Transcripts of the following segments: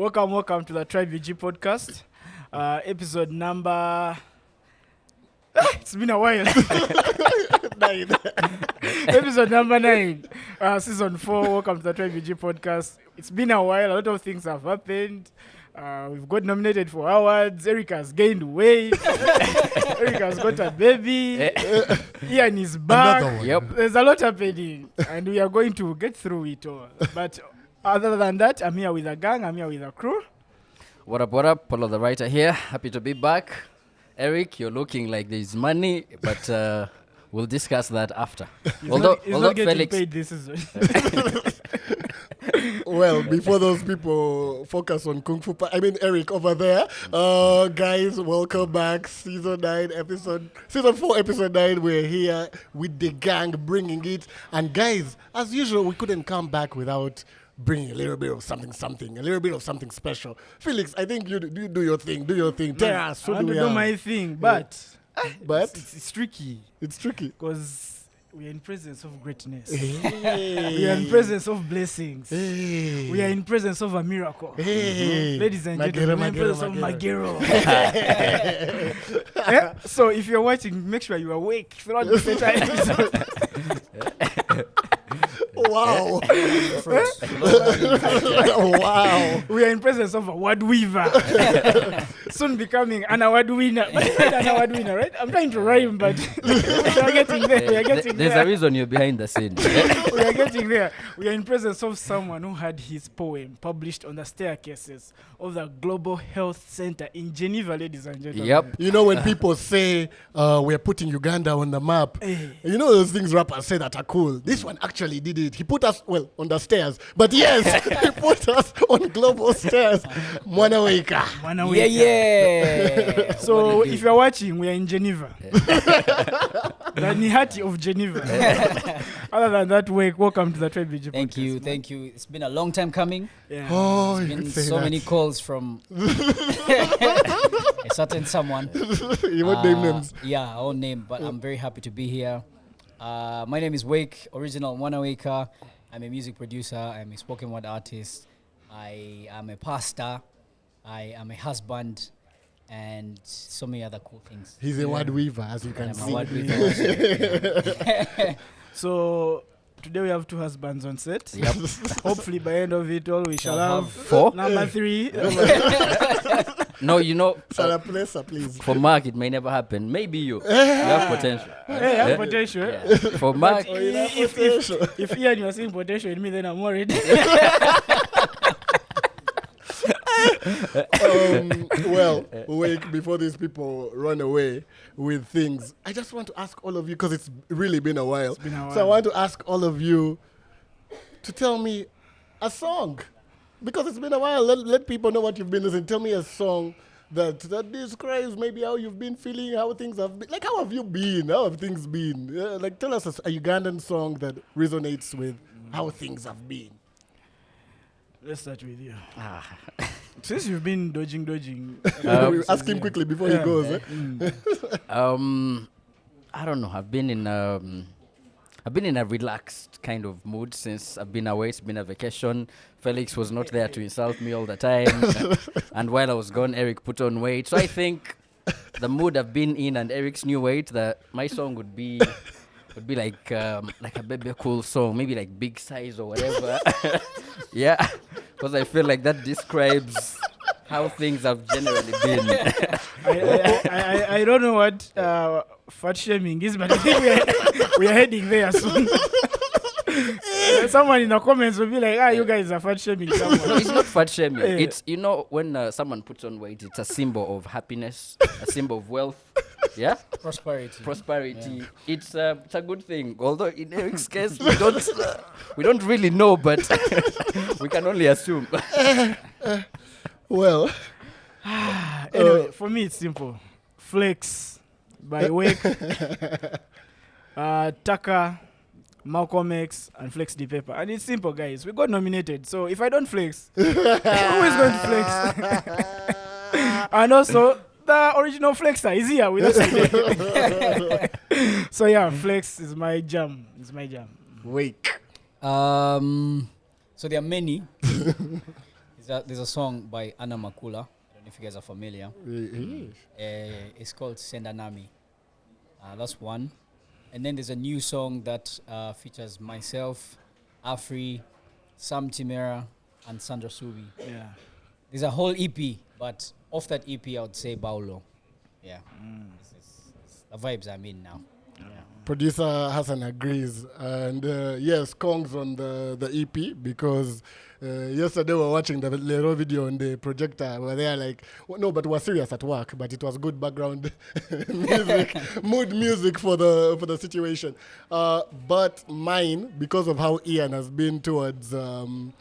Welcome to the Tribe VG podcast. Episode number... it's been a while. 9. Episode number 9. Season 4. Welcome to the Tribe VG podcast. It's been a while. A lot of things have happened. We've got nominated for awards. Eric has gained weight. Eric has got a baby. Ian is back. Yep. There's a lot happening. And we are going to get through it all. But other than that, I'm here with a gang. I'm here with a crew. What up? Paulo the writer here. Happy to be back. Eric, you're looking like there's money, but we'll discuss that after. He's not getting Felix, paid this season. Well, before those people focus on Kung Fu, Eric over there. Guys, welcome back. Season 4, episode 9. We're here with the gang bringing it. And guys, as usual, we couldn't come back without bringing a little bit of something, a little bit of something special. Felix, I think you do your thing. Tell us, I want to do my thing, but it's tricky. It's tricky. Because we are in presence of greatness. Hey. We are in presence of blessings. Hey. We are in presence of a miracle. Hey. Ladies and Magero, gentlemen, we are in presence of Magero. So if you're watching, make sure you're awake throughout the entire episode. Wow. Wow. We are in presence of a word weaver. Soon becoming an award winner. An award winner, right? I'm trying to rhyme, but we are getting there. We are getting there's there. a reason you're behind the scene. We are getting there. We are in presence of someone who had his poem published on the staircases of the Global Health Center in Geneva, ladies and gentlemen. Yep. You know when people say we're putting Uganda on the map, you know those things rappers say that are cool. This one actually did it. He put us, on the stairs. But yes, he put us on global stairs. Mwanaweka. Yeah. So if you're watching, we are in Geneva. The Nihati of Geneva. Other than that, welcome to the Tribe VG podcast. Thank you. It's been a long time coming. Yeah. Oh, There's you been could say so that. many calls from a certain someone. You won't name names. Yeah, I won't name, but I'm very happy to be here. My name is Wake, original Mwanaweka. I'm a music producer. I'm a spoken word artist. I am a pastor. I am a husband. And so many other cool things. He's a word weaver, as you can I'm a see. word weaver. So today we have 2 husbands on set. Yep. Hopefully by end of it all we shall have 4. number 3. No, you know, Salaplesa, please. for Mark it may never happen. Maybe you have potential. Hey, I have potential. Yeah. For Mark, If Ian you are seeing potential in me, then I'm worried. Wake, before these people run away with things, I just want to ask all of you, because it's really been a while. So I want to ask all of you to tell me a song. Because it's been a while. Let people know what you've been listening. Tell me a song that describes maybe how you've been feeling, how things have been. Like, how have you been? How have things been? Tell us a Ugandan song that resonates with how things have been. Let's start with you. Since you've been dodging. Ask him quickly before he goes. I don't know. I've been in a relaxed kind of mood since I've been away. It's been a vacation. Felix was not there to insult me all the time. And while I was gone, Eric put on weight. So I think the mood I've been in and Eric's new weight, that my song would be like a baby cool song, maybe like Big Size or whatever. Yeah, because I feel like that describes how things have generally been. I don't know what fat shaming is, but I think we are heading there soon. Someone in the comments will be like, you guys are fat shaming someone. No, it's not fat shaming. It's, when someone puts on weight, it's a symbol of happiness, a symbol of wealth. Yeah? Prosperity. Yeah. It's a good thing. Although in Eric's case, we don't really know, but we can only assume. Anyway, for me it's simple. Flex by Wake, Tucker, Malcolm X, and Flex the Paper. And it's simple, guys. We got nominated. So if I don't flex, who is going to flex? And also, the original flexer is here with us today. So yeah, flex is my jam. It's my jam. Wake. So there are many. There's a song by Anna Makula. I don't know if you guys are familiar. Mm. It's called Sendanami. That's one. And then there's a new song that features myself, Afri, Sam Timera, and Sandra Subi. Yeah. There's a whole EP, but off that EP, I would say Paulo. Yeah. It's the vibes I'm in now. Yeah. Producer Hassan agrees, and yes, Kong's on the EP because yesterday we were watching the Lero video on the projector where they are like, well, no, but we're serious at work, but it was good background music, mood music for the situation. But mine, because of how Ian has been towards Eric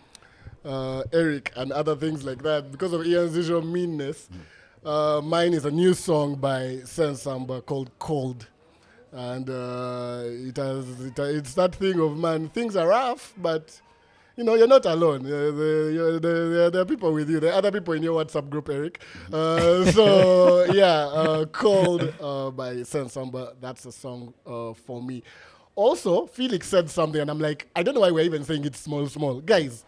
and other things like that, because of Ian's usual meanness, mine is a new song by Sn4 called Cold. And it's that thing of, man, things are rough, but you're not alone. There are people with you. There are other people in your WhatsApp group, Eric. So yeah, Cold by Sn4. That's a song for me. Also, Felix said something, and I'm like, I don't know why we're even saying it's small. Guys,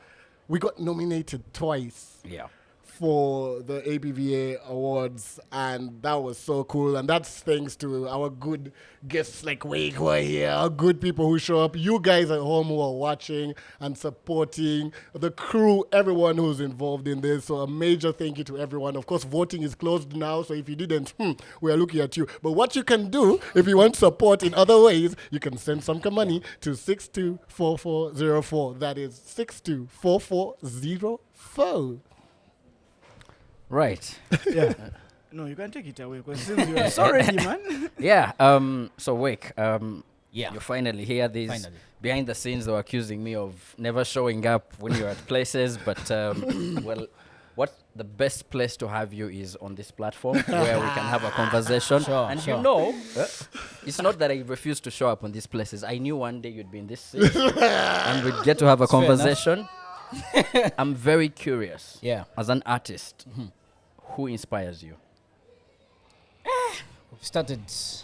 we got nominated twice. Yeah. For the APVA awards, and that was so cool. And that's thanks to our good guests like Wake who are here, our good people who show up, you guys at home who are watching and supporting, the crew, everyone who's involved in this. So a major thank you to everyone. Of course, voting is closed now, so if you didn't, we are looking at you. But what you can do, if you want support in other ways, you can send some money to 624404. That is 624404. Right. Yeah. No, you can take it away because since you are sorry, man. Yeah. So Wake. Yeah. You finally hear this. Finally. Behind the scenes, they were accusing me of never showing up when you're at places. But well, what the best place to have you is on this platform where we can have a conversation. Sure, and sure. it's not that I refuse to show up on these places. I knew one day you'd be in this seat and we'd get to have a Fair enough. conversation. I'm very curious. Yeah. As an artist, who inspires you? We've started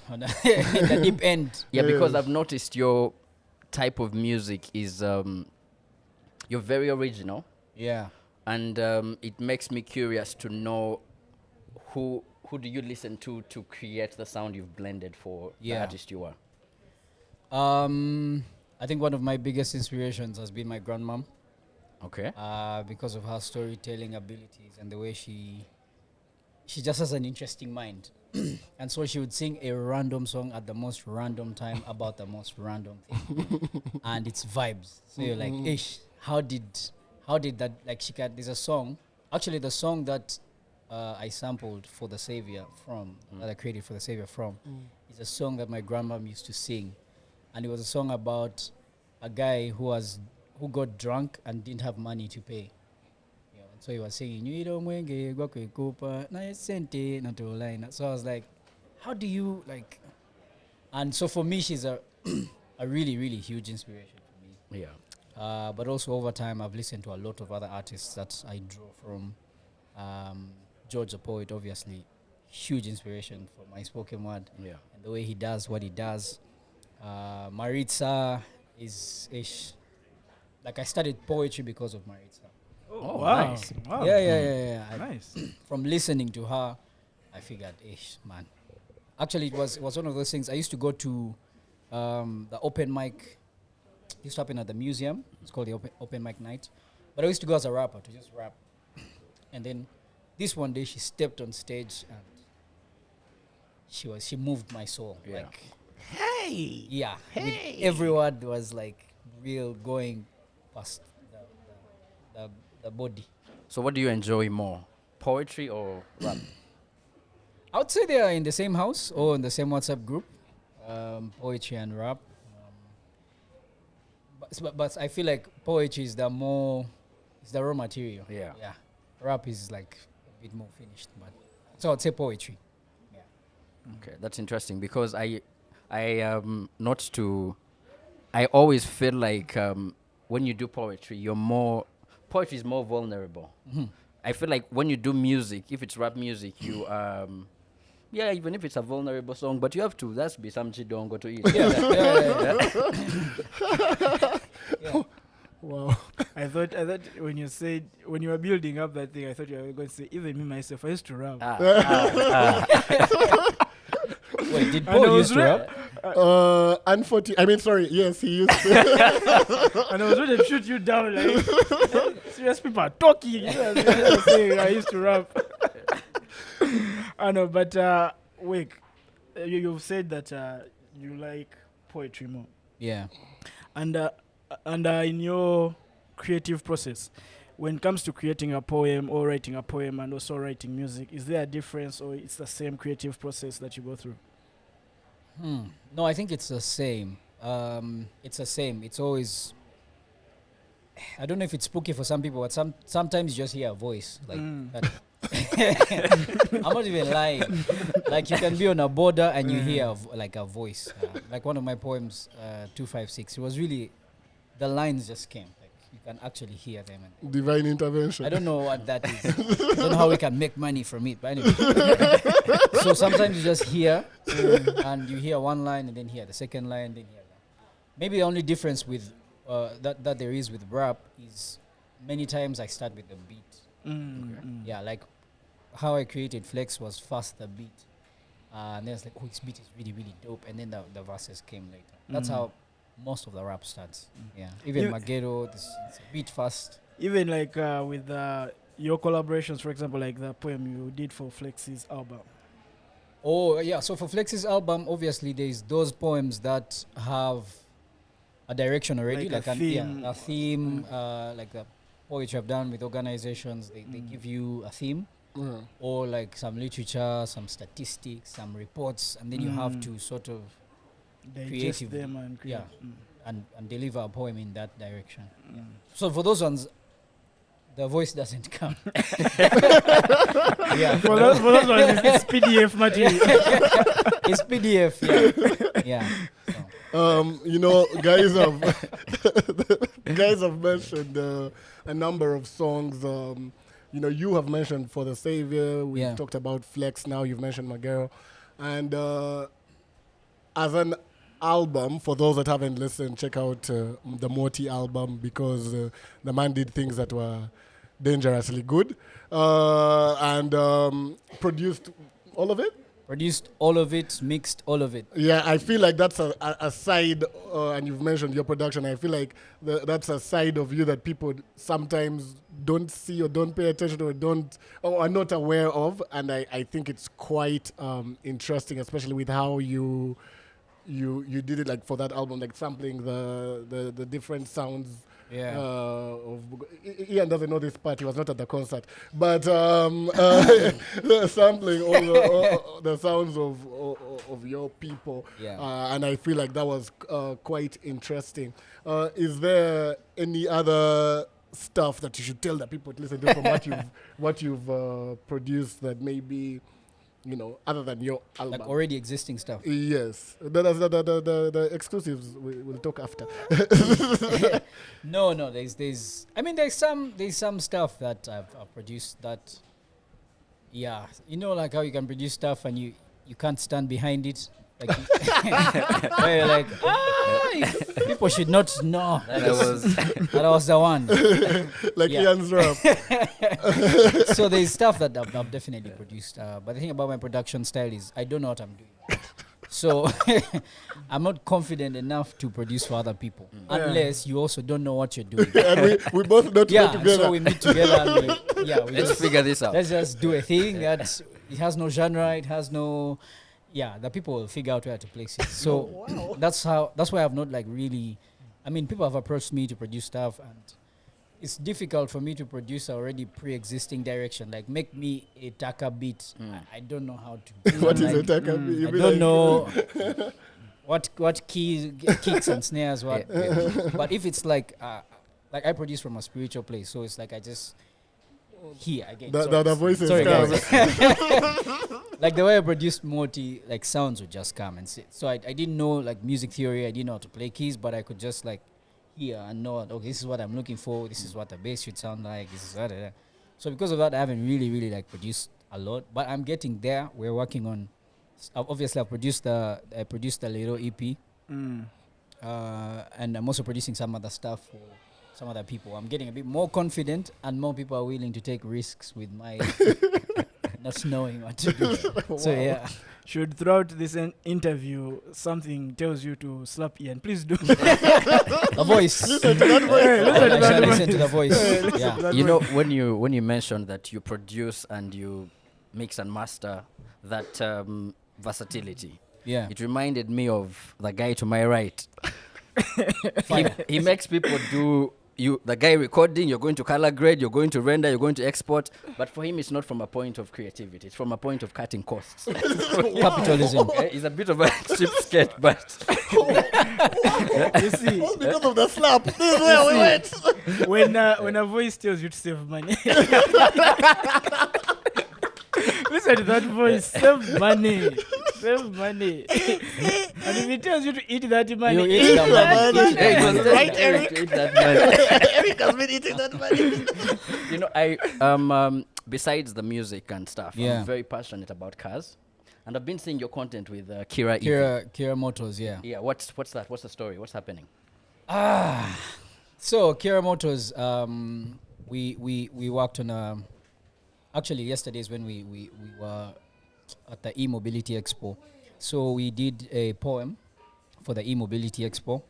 on the deep end. Yeah, because I've noticed your type of music is you're very original, Yeah. and it makes me curious to know who do you listen to create the sound you've blended for the Yeah. artist you are. I think one of my biggest inspirations has been my grandmom. Okay. Because of her storytelling abilities and the way she just has an interesting mind. And so she would sing a random song at the most random time about the most random thing. And it's vibes. So you're like, ish, how did that, like, there's a song, actually the song that I sampled for The Savior from, that I created for The Savior from, is a song that my grandmom used to sing. And it was a song about a guy who got drunk and didn't have money to pay. And so he was singing, so I was like, how do you, like... And so for me, she's a really, really huge inspiration for me. Yeah. But also over time, I've listened to a lot of other artists that I draw from. George the Poet, obviously, huge inspiration for my spoken word. Yeah. And the way he does what he does. Maritza is ish. Like, I studied poetry because of Maritza. Oh, wow. nice. Wow. Yeah. Nice. From listening to her, I figured, ish, man. Actually, it was one of those things. I used to go to the open mic. It used to happen at the museum. It's called the open mic night. But I used to go as a rapper to just rap. And then this one day, she stepped on stage and she moved my soul. Yeah. Like, hey! Yeah. Hey! Every word was like real going past the body. So what do you enjoy more, poetry or rap? I would say they are in the same house or in the same WhatsApp group, poetry and rap. But I feel like poetry is the raw material. Yeah. Yeah. Rap is like a bit more finished, but so I'd say poetry. Yeah. Okay, that's interesting because I always feel like when you do poetry, poetry is more vulnerable. I feel like when you do music, if it's rap music, you even if it's a vulnerable song, but you have to. That's be some chidongo to eat. Yeah. Wow. I thought when you were building up that thing, I thought you were going to say, even me myself, I used to rap. Wait, did And I Paul was used to rap? Unfortunately, I mean, sorry. Yes, he used to. And I was ready to shoot you down, like, serious people are talking. You know, I was saying, I used to rap. I know, but Wake, you've said that you like poetry more. Yeah. And in your creative process, when it comes to creating a poem or writing a poem and also writing music, is there a difference or it's the same creative process that you go through? No, I think it's the same. It's the same. It's always. I don't know if it's spooky for some people, but sometimes you just hear a voice like that. I'm not even lying. Like you can be on a border and you hear like a voice. Like one of my poems, 256. It was really, the lines just came. Like you can actually hear them. And Divine intervention. I don't know what that is. I don't know how we can make money from it. But anyway, so sometimes you just hear, and you hear one line and then hear the second line, then hear that. Maybe the only difference with that there is with rap is many times I start with the beat. Yeah, like how I created Flex was first the beat, and then it's like, oh, his beat is really really dope, and then the verses came later. That's how most of the rap starts. Yeah, even You- Magero, it's a beat first. Even like with your collaborations, for example, like the poem you did for Flex's album. Oh yeah, so for Flex's album, obviously there's those poems that have a direction already, Like a like theme. a theme, like the poetry I've done with organizations. They give you a theme. Or like some literature, some statistics, some reports, and then you have to sort of Digest Creative, them and create. and deliver a poem in that direction. Yeah. So for those ones, the voice doesn't come. Yeah, For those ones, it's PDF material. it's PDF. Yeah, yeah. So. You know, guys have mentioned a number of songs. You know, you have mentioned For the Savior. We've talked about Flex. Now you've mentioned Magero, and as an album, for those that haven't listened, check out the Morty album because the man did things that were dangerously good, and produced all of it. Produced all of it, mixed all of it. Yeah, I feel like that's a side, and you've mentioned your production. I feel like that's a side of you that people sometimes don't see or don't pay attention to or are not aware of. And I think it's quite interesting, especially with how you did it, like for that album, like sampling the different sounds. Yeah. Ian doesn't know this part. He was not at the concert, but sampling all the sounds of your people, and I feel like that was quite interesting. Is there any other stuff that you should tell the people to listen to from what you've produced that maybe, you know, other than your album? Like already existing stuff. Yes, the exclusives we'll talk after. No, there's I mean there's some stuff that I've produced that, yeah, you know, like how you can produce stuff and you can't stand behind it, like where you're like, people should not know that I was the one. Like Ian's rap. So there's stuff that I've definitely produced, but the thing about my production style is I don't know what I'm doing. So I'm not confident enough to produce for other people unless you also don't know what you're doing. And we both know to go together. So we meet together and Let's figure this out. let's just do a thing that it has no genre, it has no, the people will figure out where to place it. So that's why I've not like really, I mean, people have approached me to produce stuff and it's difficult for me to produce already pre-existing direction. Like make me a taka beat. I don't know how to do What it. is a taka beat? I don't know what kicks and snares what. But if it's like I produce from a spiritual place, so it's like I just hear again. The voices Sorry, come. guys. Like the way I produced Morty, like sounds would just come and sit. So I didn't know like music theory. I didn't know how to play keys, but I could just like hear and know, okay, this is what I'm looking for. This is what the bass should sound like. This is that. So because of that, I haven't really like produced a lot, but I'm getting there. We're working on. Obviously, I produced the little EP, and I'm also producing some other stuff for some other people. I'm getting a bit more confident, and more people are willing to take risks with my not knowing what to do. So yeah. Should throughout this interview something tells you to slap Ian, please do. The voice. Listen to that voice. Listen to that voice. Listen to the voice. Yeah. You know, when you mentioned that you produce and you mix and master, that versatility, Yeah. it reminded me of the guy to my right. Fire. He makes people do the guy recording, you're going to color grade, you're going to render, you're going to export, but for him it's not from a point of creativity, it's from a point of cutting costs. Capitalism. It's a bit of a cheapskate, but You see, All because of the slap. This is where we went. when a voice tells you to save money. Listen to that voice. Save money. Save money. And if it tells you to eat that money, You eat the money. Hey, it was Right, just Eric? to eat that money. Eric has been eating that money. You know, I besides the music and stuff, Yeah. I'm very passionate about cars, and I've been seeing your content with Kira. EV. Kira Motors, yeah. Yeah, what's that? What's the story? What's happening? So Kira Motors, we worked on actually yesterday is when we were at the e-mobility expo. So we did a poem for the e-mobility expo,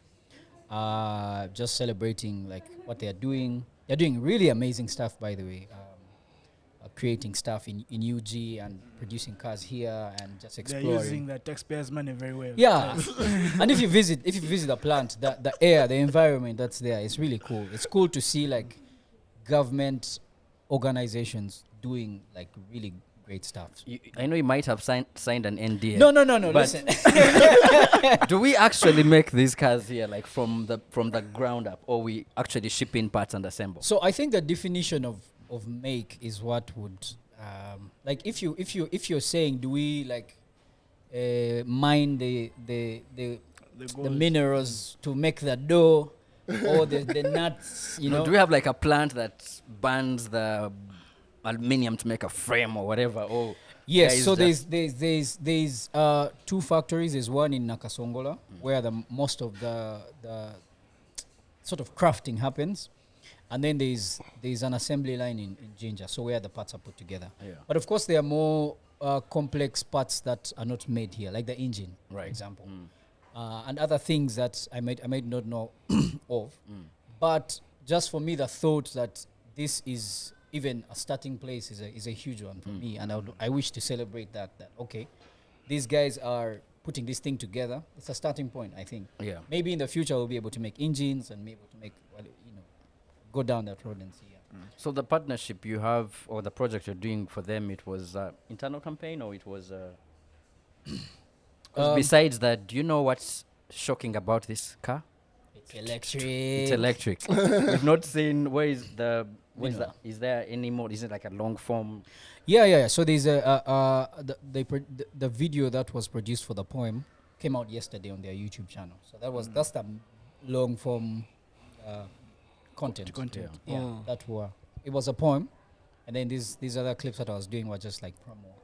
just celebrating like what they are doing. They're doing really amazing stuff, by the way. Creating stuff in UG and producing cars here and just they're exploring. using the taxpayers' money very well. Yeah, and if you visit the plant, the air, the environment that's there, it's really cool. It's cool to see like government organizations doing like really great stuff. I know you might have signed an NDA. No. But- Listen, Do we actually make these cars here, like from the ground up, or we actually ship in parts and assemble? so I think the definition of make is what would like if you're saying, do we like mine the gold. minerals to make the dough or the nuts, you know? Do we have like a plant that burns the aluminium to make a frame or whatever? Or Yes, guys so just- there's two factories. There's one in Nakasongola where the most of the sort of crafting happens, and then there's an assembly line in Jinja, so where the parts are put together. Yeah. But of course, there are more complex parts that are not made here, like the engine, for Right. example, and other things that I might not know of. But just for me, the thought that this is even a starting place is a huge one for me, and I wish to celebrate that okay, these guys are putting this thing together. It's a starting point, I think. Yeah. Maybe in the future we'll be able to make engines and be able to make, go down that road and see. Yeah. So the partnership you have, or the project you're doing for them, it was internal campaign, or it was. 'Cause besides that, do you know what's shocking about this car? It's electric. It's electric. We've not seen where is the. Where's Winner. that? Is there any more? Is it like a long form? Yeah. So there's the video that was produced for the poem came out yesterday on their YouTube channel. So that's the long form content. Content. Yeah, it was a poem, and then these other clips that I was doing were just like promo.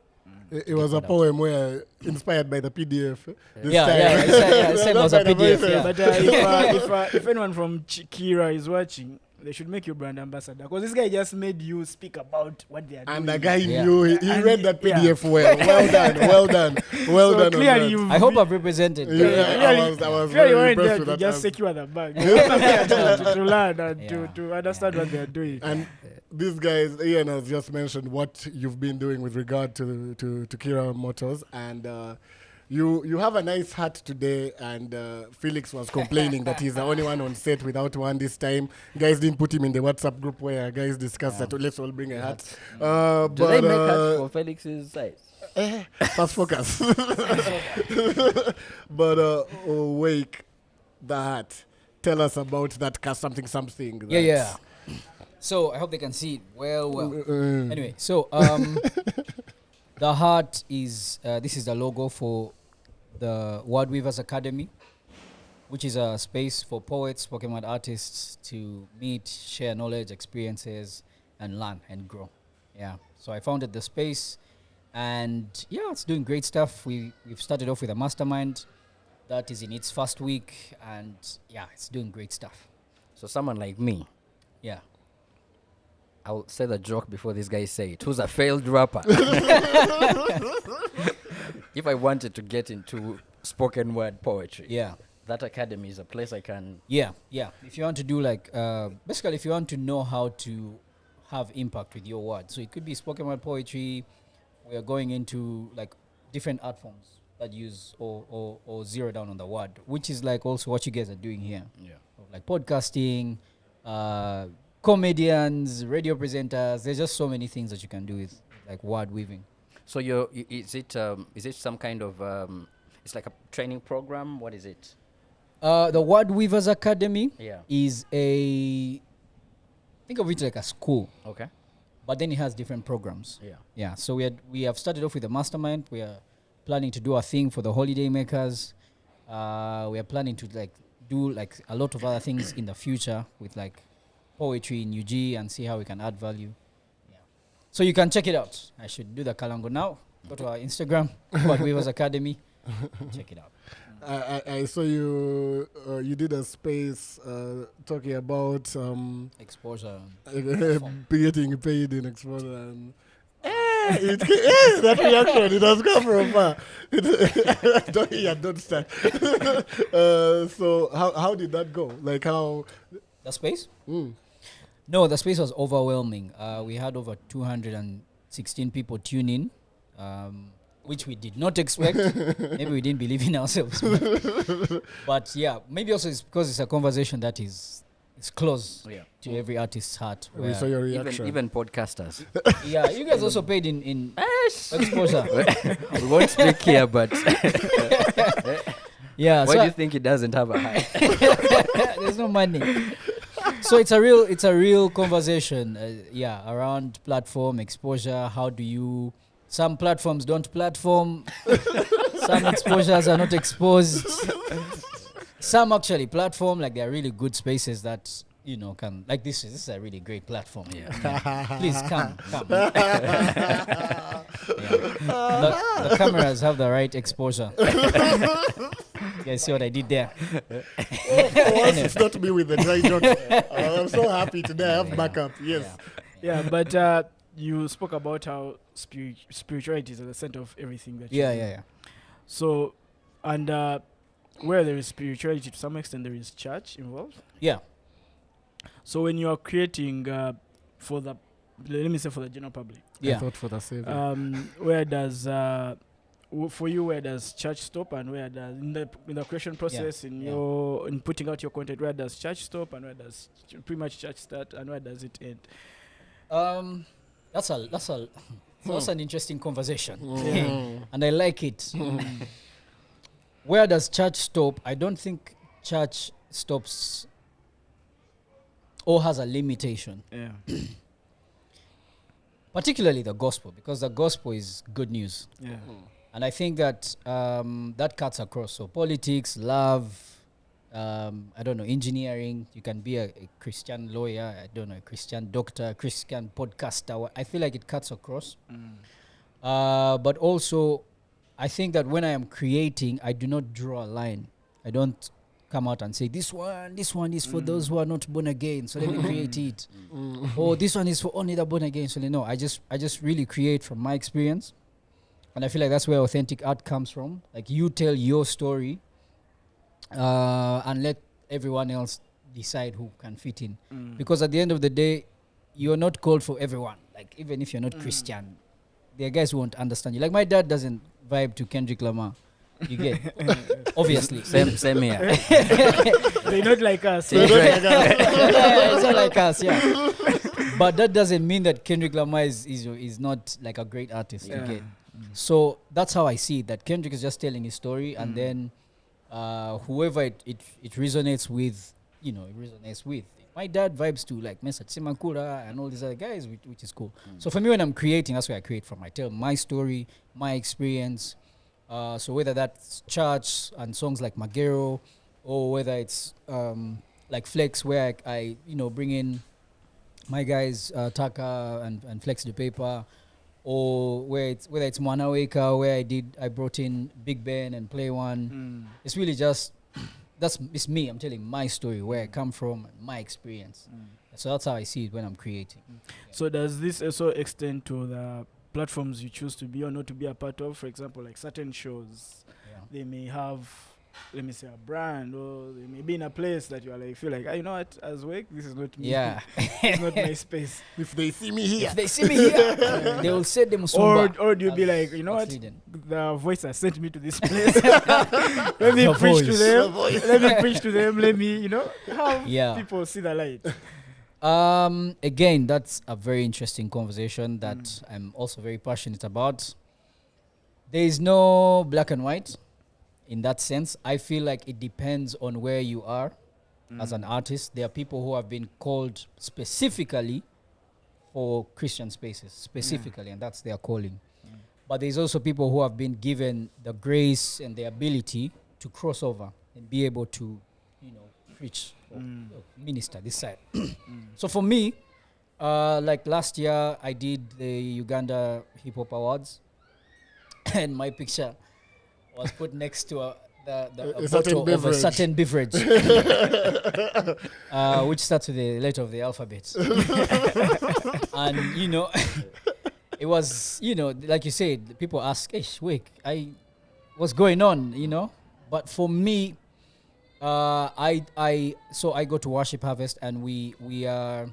It was a poem where inspired by the PDF. This Yeah, time. same as a Not by the PDF. voices. Yeah. But if anyone from Kira is watching, they should make you brand ambassador, because this guy just made you speak about what they are doing. And the guy Yeah. knew, he And read that yeah. PDF well. Well done, well done, well So done. on clearly that. you've I hope I've represented. Yeah, clearly, I was clearly very you weren't impressed there with to that just answer. secure the bag. You were there to learn and Yeah. to understand what they are doing. And these guys, Ian has just mentioned what you've been doing with regard to Kira Motors, and you have a nice hat today, and Felix was complaining that he's the only one on set without one this time. Guys didn't put him in the WhatsApp group where guys discussed that let's all bring a hat. Do they make hats for Felix's size? Fast focus. But Wake, the hat. Tell us about that car, something. Yeah. So I hope they can see it well. Anyway, so the heart is this is the logo for the Word Weavers Academy, which is a space for poets, spoken word artists to meet, share knowledge, experiences, and learn and grow. Yeah. So I founded the space, and yeah, it's doing great stuff. We've started off with a mastermind that is in its first week, and yeah, it's doing great stuff. So someone like me, Yeah. I'll say the joke before these guys say it. Who's a failed rapper? If I wanted to get into spoken word poetry, Yeah. that academy is a place I can. Yeah. If you want to do like, basically, if you want to know how to have impact with your words, so it could be spoken word poetry. We are going into like different art forms that use or zero down on the word, which is like also what you guys are doing here. Yeah. Like podcasting, comedians, radio presenters. There's just so many things that you can do with like word weaving. So is it some kind of it's like a training program? What is it? The Word Weavers Academy Yeah. is think of it like a school, Okay. but then it has different programs. Yeah. Yeah, so we have started off with a mastermind. We are planning to do a thing for the holiday makers. We are planning to like do like a lot of other things in the future with like poetry in UG and see how we can add value. Yeah. So you can check it out. I should do the Kalango now. Go to our Instagram, Word Weavers Academy. Check it out. I saw you did a space talking about Exposure. getting paid in exposure and that reaction, it has come from far. Don't start. So how did that go? Like how The space? No, the space was overwhelming. We had over 216 people tune in, which we did not expect. Maybe we didn't believe in ourselves. But yeah, maybe also it's because it's a conversation that is close to every artist's heart. we saw your reaction? Even podcasters. Yeah, you guys also paid in exposure. We won't speak here, but Yeah, why do you think it doesn't have a high? there's no money. So it's a real conversation, around platform exposure. How do you? Some platforms don't platform. Some exposures are not exposed. Some actually platform, like there are really good spaces that can, like this is a really great platform. Yeah. Please come. The cameras have the right exposure. You guys see what I did there? For once, it's not me with the dry joke. I'm so happy today. I have backup. Yes. Yeah, but you spoke about how spirituality is at the center of everything that you do. Yeah. So, and where there is spirituality, to some extent, there is church involved. Yeah. So when you are creating for the general public, I thought for the savior. where does for you, where does church stop, and where does in the creation process in putting out your content, where does church stop, and where does pretty much church start, and where does it end? That's an interesting conversation, and I like it. Where does church stop? I don't think church stops or has a limitation. Yeah. Particularly the gospel, because the gospel is good news. Yeah. And I think that that cuts across. So politics, love, engineering. You can be a Christian lawyer, a Christian doctor, Christian podcaster. I feel like it cuts across. But also, I think that when I am creating, I do not draw a line. I don't come out and say, this one is for those who are not born again, so let me create it. Or this one is for only the born again. So no, I just really create from my experience. And I feel like that's where authentic art comes from. Like you tell your story and let everyone else decide who can fit in. Because at the end of the day, you're not called for everyone. Like even if you're not Christian, there are guys who won't understand you. Like my dad doesn't vibe to Kendrick Lamar. You get obviously. Same here. They're not like us. It's not like us, yeah. But that doesn't mean that Kendrick Lamar is not like a great artist. You get. So that's how I see it, that Kendrick is just telling his story, and then whoever it resonates with, it resonates with. My dad vibes to like Mesa Tsimakura and all these other guys, which is cool. So for me, when I'm creating, that's where I create from. I tell my story, my experience. So whether that's church and songs like Magero, or whether it's like Flex, where I bring in my guys Taka and Flex the Paper, or whether it's Mwanaweka, where I brought in Big Ben and Play One. It's really just it's me. I'm telling my story, where I come from, and my experience. So that's how I see it when I'm creating. So does this also extend to the platforms you choose to be or not to be a part of? For example, like certain shows, they may have, let me say, a brand, or they may be in a place that you are like, feel like, you know what, as work, this is not me. Yeah. It's not my space. If they see me here, They will say them Or do you be like, you know what, the voice has sent me to this place. Let me preach to them. Let me preach to them. Let me, you know, have people see the light. Again, that's a very interesting conversation that I'm also very passionate about. There is no black and white in that sense. I feel like it depends on where you are as an artist. There are people who have been called specifically for Christian spaces, specifically, and that's their calling. But there's also people who have been given the grace and the ability to cross over and be able to, you know, preach or minister this side. So for me, like last year, I did the Uganda Hip Hop Awards, and my picture was put next to a bottle of a certain beverage, which starts with the letter of the alphabet. And, you know, it was, you know, like you said, people ask, what's going on, you know? But for me, I go to Worship Harvest, and we're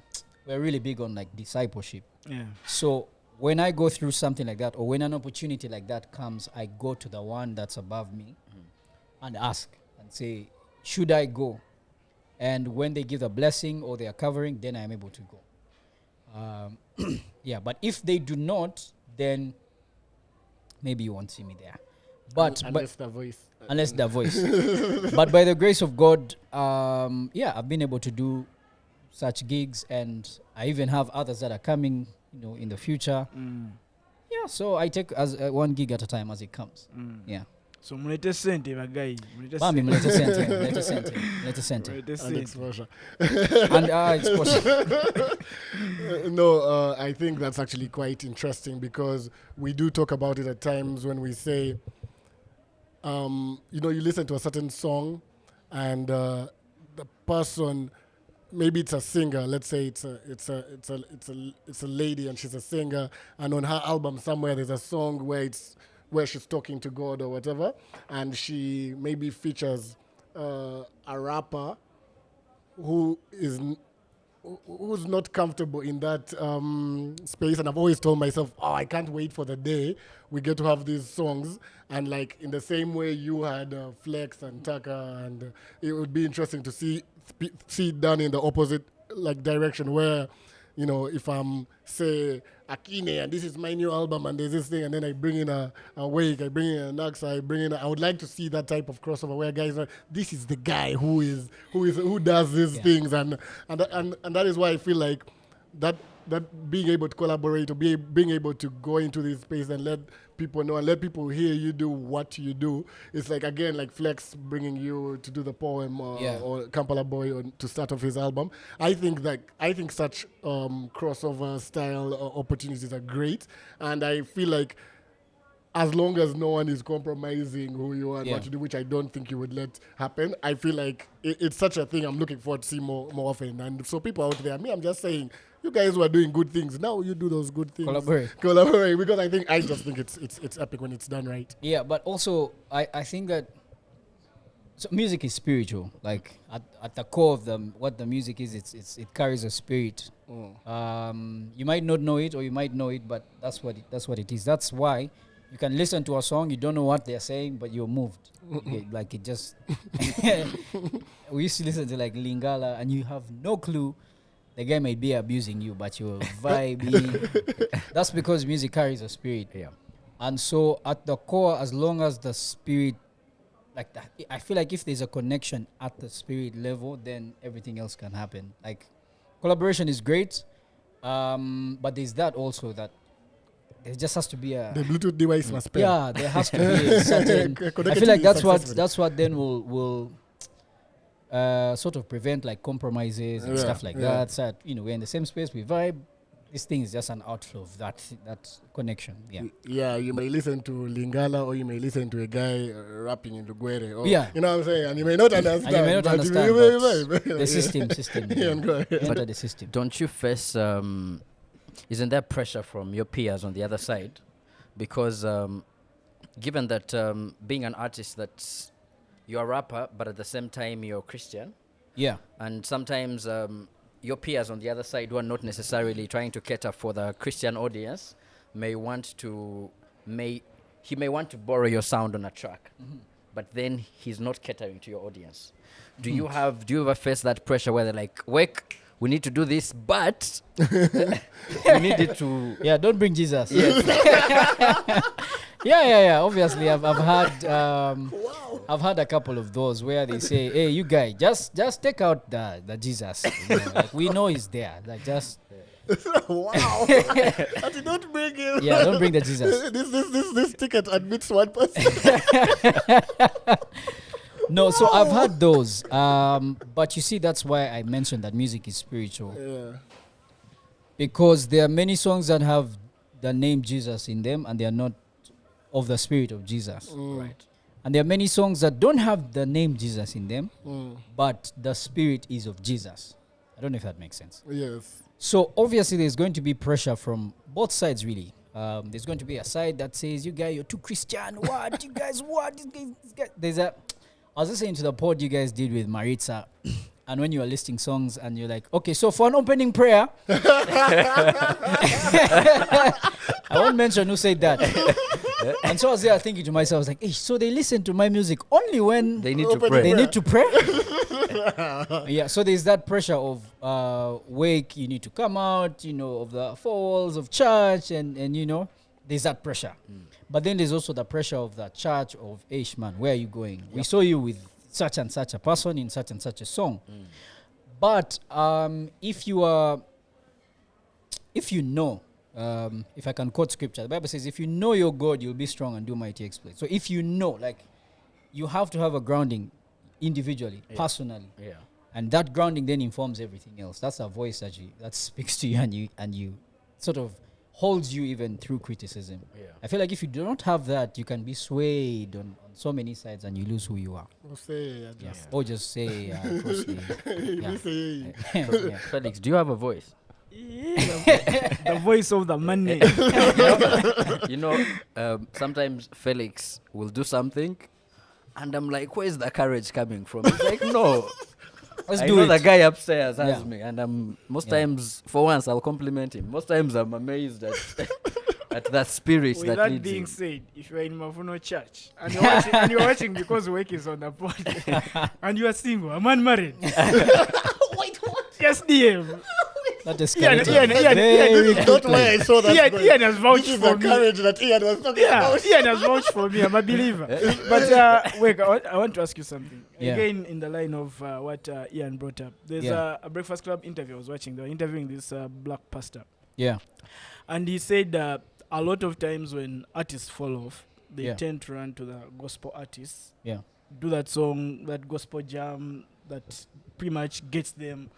really big on like discipleship. Yeah. So when I go through something like that, or when an opportunity like that comes, I go to the one that's above me and ask and say, should I go? And when they give the blessing or they are covering, then I'm able to go. Yeah, but if they do not, then maybe you won't see me there. But unless the voice. But by the grace of God, I've been able to do such gigs, and I even have others that are coming, you know, in the future. Yeah, so I take as one gig at a time as it comes. Yeah. So mulete sente bagai. Bambi mulete sente. And exposure. And exposure. No, I think that's actually quite interesting, because we do talk about it at times when we say, you know, you listen to a certain song, and the person, maybe it's a singer. Let's say it's a lady, and she's a singer, and on her album somewhere there's a song where she's talking to God or whatever, and she maybe features a rapper who's not comfortable in that space. And I've always told myself, I can't wait for the day we get to have these songs, and like in the same way you had Flex and Taka, and it would be interesting to see it done in the opposite like direction, where, you know, if I'm, say, Akine, and this is my new album, and there's this thing, and then I bring in a Wake, I bring in a Naxa, I would like to see that type of crossover where guys are, this is the guy who does these things, and that is why I feel like that being able to collaborate, or being able to go into this space and let people know and let people hear you do what you do, it's like, again, like Flex bringing you to do the poem, or Kampala Boy to start off his album. I think such crossover style opportunities are great, and I feel like as long as no one is compromising who you are and what you do, which I don't think you would let happen, I feel like it's such a thing I'm looking forward to see more often. And so people out there, I'm just saying, you guys who are doing good things, now you do those good things. Collaborate, because I just think it's epic when it's done right. Yeah, but also I think that music is spiritual. Like at the core of what the music is, it carries a spirit. You might not know it, or you might know it, but that's what it is. That's why you can listen to a song, you don't know what they're saying, but you're moved. Like it just... We used to listen to like Lingala, and you have no clue. The guy might be abusing you, but you're vibing. That's because music carries a spirit. Yeah. And so at the core, as long as the spirit, like that, I feel like if there's a connection at the spirit level, then everything else can happen. Like collaboration is great, but there's that also, that there just has to be the Bluetooth device must pair. Yeah, there has to be a certain... I feel like that's what then will sort of prevent like compromises and stuff like that. So, you know, we're in the same space, we vibe, this thing is just an outflow of that connection. Yeah. Yeah, you may listen to Lingala or you may listen to a guy rapping in Lugwere. Or, Yeah. You know what I'm saying? And you may not understand. And you may not but understand, you but may- the system. Yeah, go ahead. Enter the system. Don't you face, isn't there pressure from your peers on the other side? Because given that being an artist, that's you're a rapper, but at the same time you're Christian, Yeah. and sometimes your peers on the other side who are not necessarily trying to cater for the Christian audience may want to borrow your sound on a track, but then he's not catering to your audience. Do you ever face that pressure where they're like, Wake, we need to do this, but we need it to... Yeah, don't bring Jesus. Yes. Yeah. Obviously, I've had I've had a couple of those where they say, "Hey, you guys, just take out the Jesus. You know, like, we know he's there. Like just Wow. But you don't bring him. yeah, don't bring the Jesus." This ticket admits one person. No, so I've had those. But you see, that's why I mentioned that music is spiritual. Yeah. Because there are many songs that have the name Jesus in them and they are not of the spirit of Jesus. Right. And there are many songs that don't have the name Jesus in them, Mm. but the spirit is of Jesus. I don't know if that makes sense. Yes. So obviously there's going to be pressure from both sides, really. There's going to be a side that says, "You guys, you're too Christian. What? You guys, what? This guy." There's a... I was listening to the pod you guys did with Maritza, and when you were listing songs, and you're like, "Okay, so for an opening prayer," I won't mention who said that. And so I was there thinking to myself, I was like, "Hey, so they listen to my music only when They need to Open pray. they need to pray?" Yeah, so there's that pressure of Wake, you need to come out, of the four walls of church, and there's that pressure. But then there's also the pressure of the church of, "Ish, man, where are you going? We saw you with such and such a person in such and such a song." But if you I can quote scripture, the Bible says, "If you know your God, you'll be strong and do mighty exploits." So if you know, you have to have a grounding individually, personally. Yeah. And that grounding then informs everything else. That's a voice that speaks to you and you sort of holds you even through criticism. Yeah. I feel like if you do not have that, you can be swayed on so many sides and you lose who you are. We'll say, Yeah. Or just say, across the, we'll say, yeah. Felix, do you have a voice? The voice of the money. Sometimes Felix will do something, and I'm like, where's the courage coming from? He's like, no. Let's I do know it. the guy upstairs has Yeah. me, and most Yeah. times, for once, I'll compliment him. Most times, I'm amazed at that spirit With that that leads being him. said, if you're in Mavuno Church and you're watching because Wake is on the pod and you are single, a man married. Wait, what? Yes, DM. That is Ian, very That's not why I saw that. Ian has vouched This is for the me. courage that Ian was talking Yeah, about. Ian has vouched for me. I'm a believer. But Wake, I want to ask you something. Yeah. Again, in the line of what Ian brought up, there's Yeah. a Breakfast Club interview I was watching. They were interviewing this black pastor. Yeah. And he said a lot of times when artists fall off, they Yeah. tend to run to the gospel artists, Yeah. do that song, that gospel jam that pretty much gets them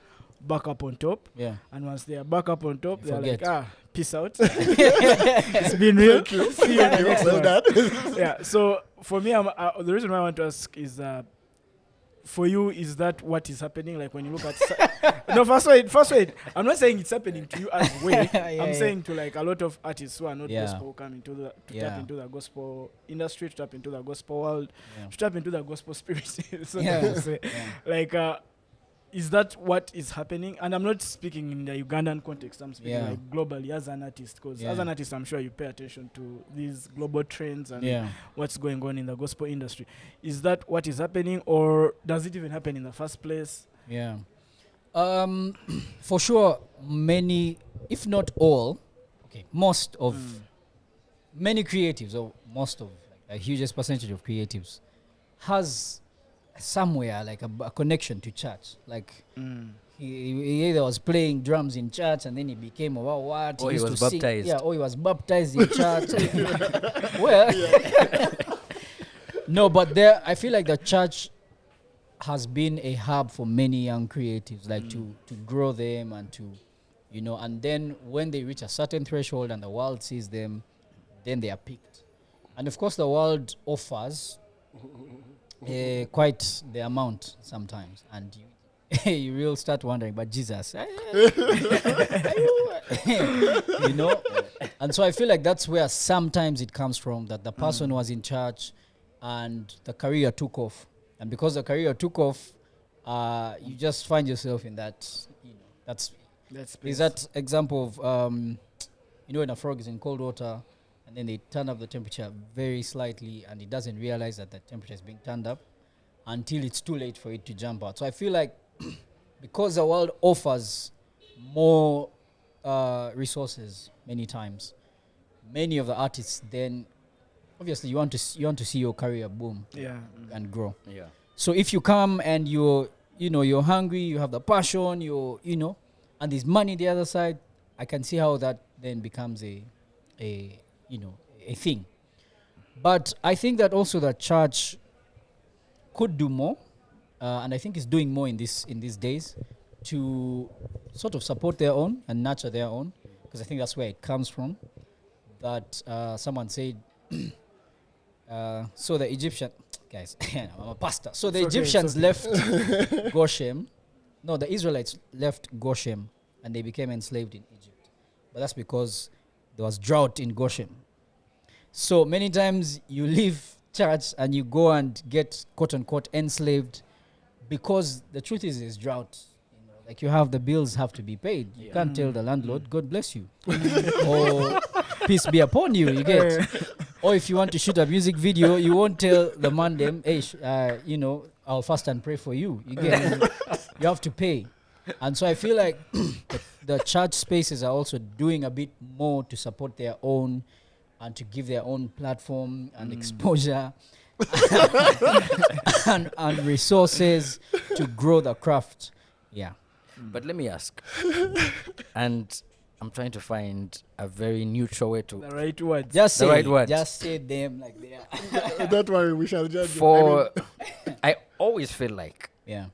back up on top. Yeah. And once they are back up on top, You they're forget. like, peace out. It's been real. Thank you. See you in the next Well one. done. Yeah, so for me, the reason why I want to ask is for you, is that what is happening? Like when you look at... No, first wait. I'm not saying it's happening to you as well. I'm saying to like a lot of artists who are not Yeah. gospel come into to Yeah. tap into the gospel industry, to tap into the gospel world, Yeah. to tap into the gospel spirit. So Yeah. to say. Yeah. Like, is that what is happening? And I'm not speaking in the Ugandan context. I'm speaking Yeah. like globally as an artist. Because Yeah. as an artist, I'm sure you pay attention to these global trends and Yeah. what's going on in the gospel industry. Is that what is happening, or does it even happen in the first place? Yeah. For sure, many, if not all, most of many creatives, or most of a hugest percentage of creatives, has somewhere like a connection to church. Like he either was playing drums in church and then he became what? Or he used was to sing. baptized. Yeah, or he was baptized in church. Well, no, but I feel like the church has been a hub for many young creatives, like to grow them and to, and then when they reach a certain threshold and the world sees them, then they are picked. And of course, the world offers quite the amount sometimes, and you will start wondering, but Jesus, and so I feel like that's where sometimes it comes from, that the person was in charge and the career took off, and because the career took off, you just find yourself in that, is that example of when a frog is in cold water and then they turn up the temperature very slightly and it doesn't realize that the temperature is being turned up until it's too late for it to jump out. So I feel like because the world offers more resources many times, many of the artists then obviously you want to see your career boom and grow. Yeah. So if you come and you're hungry, you have the passion, and there's money the other side, I can see how that then becomes a thing. But I think that also the church could do more, and I think is doing more in these days to sort of support their own and nurture their own, because I think that's where it comes from. That someone said, so the Egyptian guys, I'm a pastor. So the Egyptians left Goshen. No, the Israelites left Goshen and they became enslaved in Egypt. But that's because there was drought in Goshen. So many times you leave church and you go and get quote unquote enslaved because the truth is there's drought. Like you have the bills have to be paid. You can't tell the landlord, God bless you. Or peace be upon you, you get. Or if you want to shoot a music video, you won't tell the man them, hey, I'll fast and pray for you. You get. You have to pay. And so I feel like the church spaces are also doing a bit more to support their own and to give their own platform and exposure and resources to grow the craft. Yeah. But let me ask, and I'm trying to find a very neutral way to... The right words. Just say the right words. Just say them like they are. Don't worry, we shall judge For... I always feel like Yeah.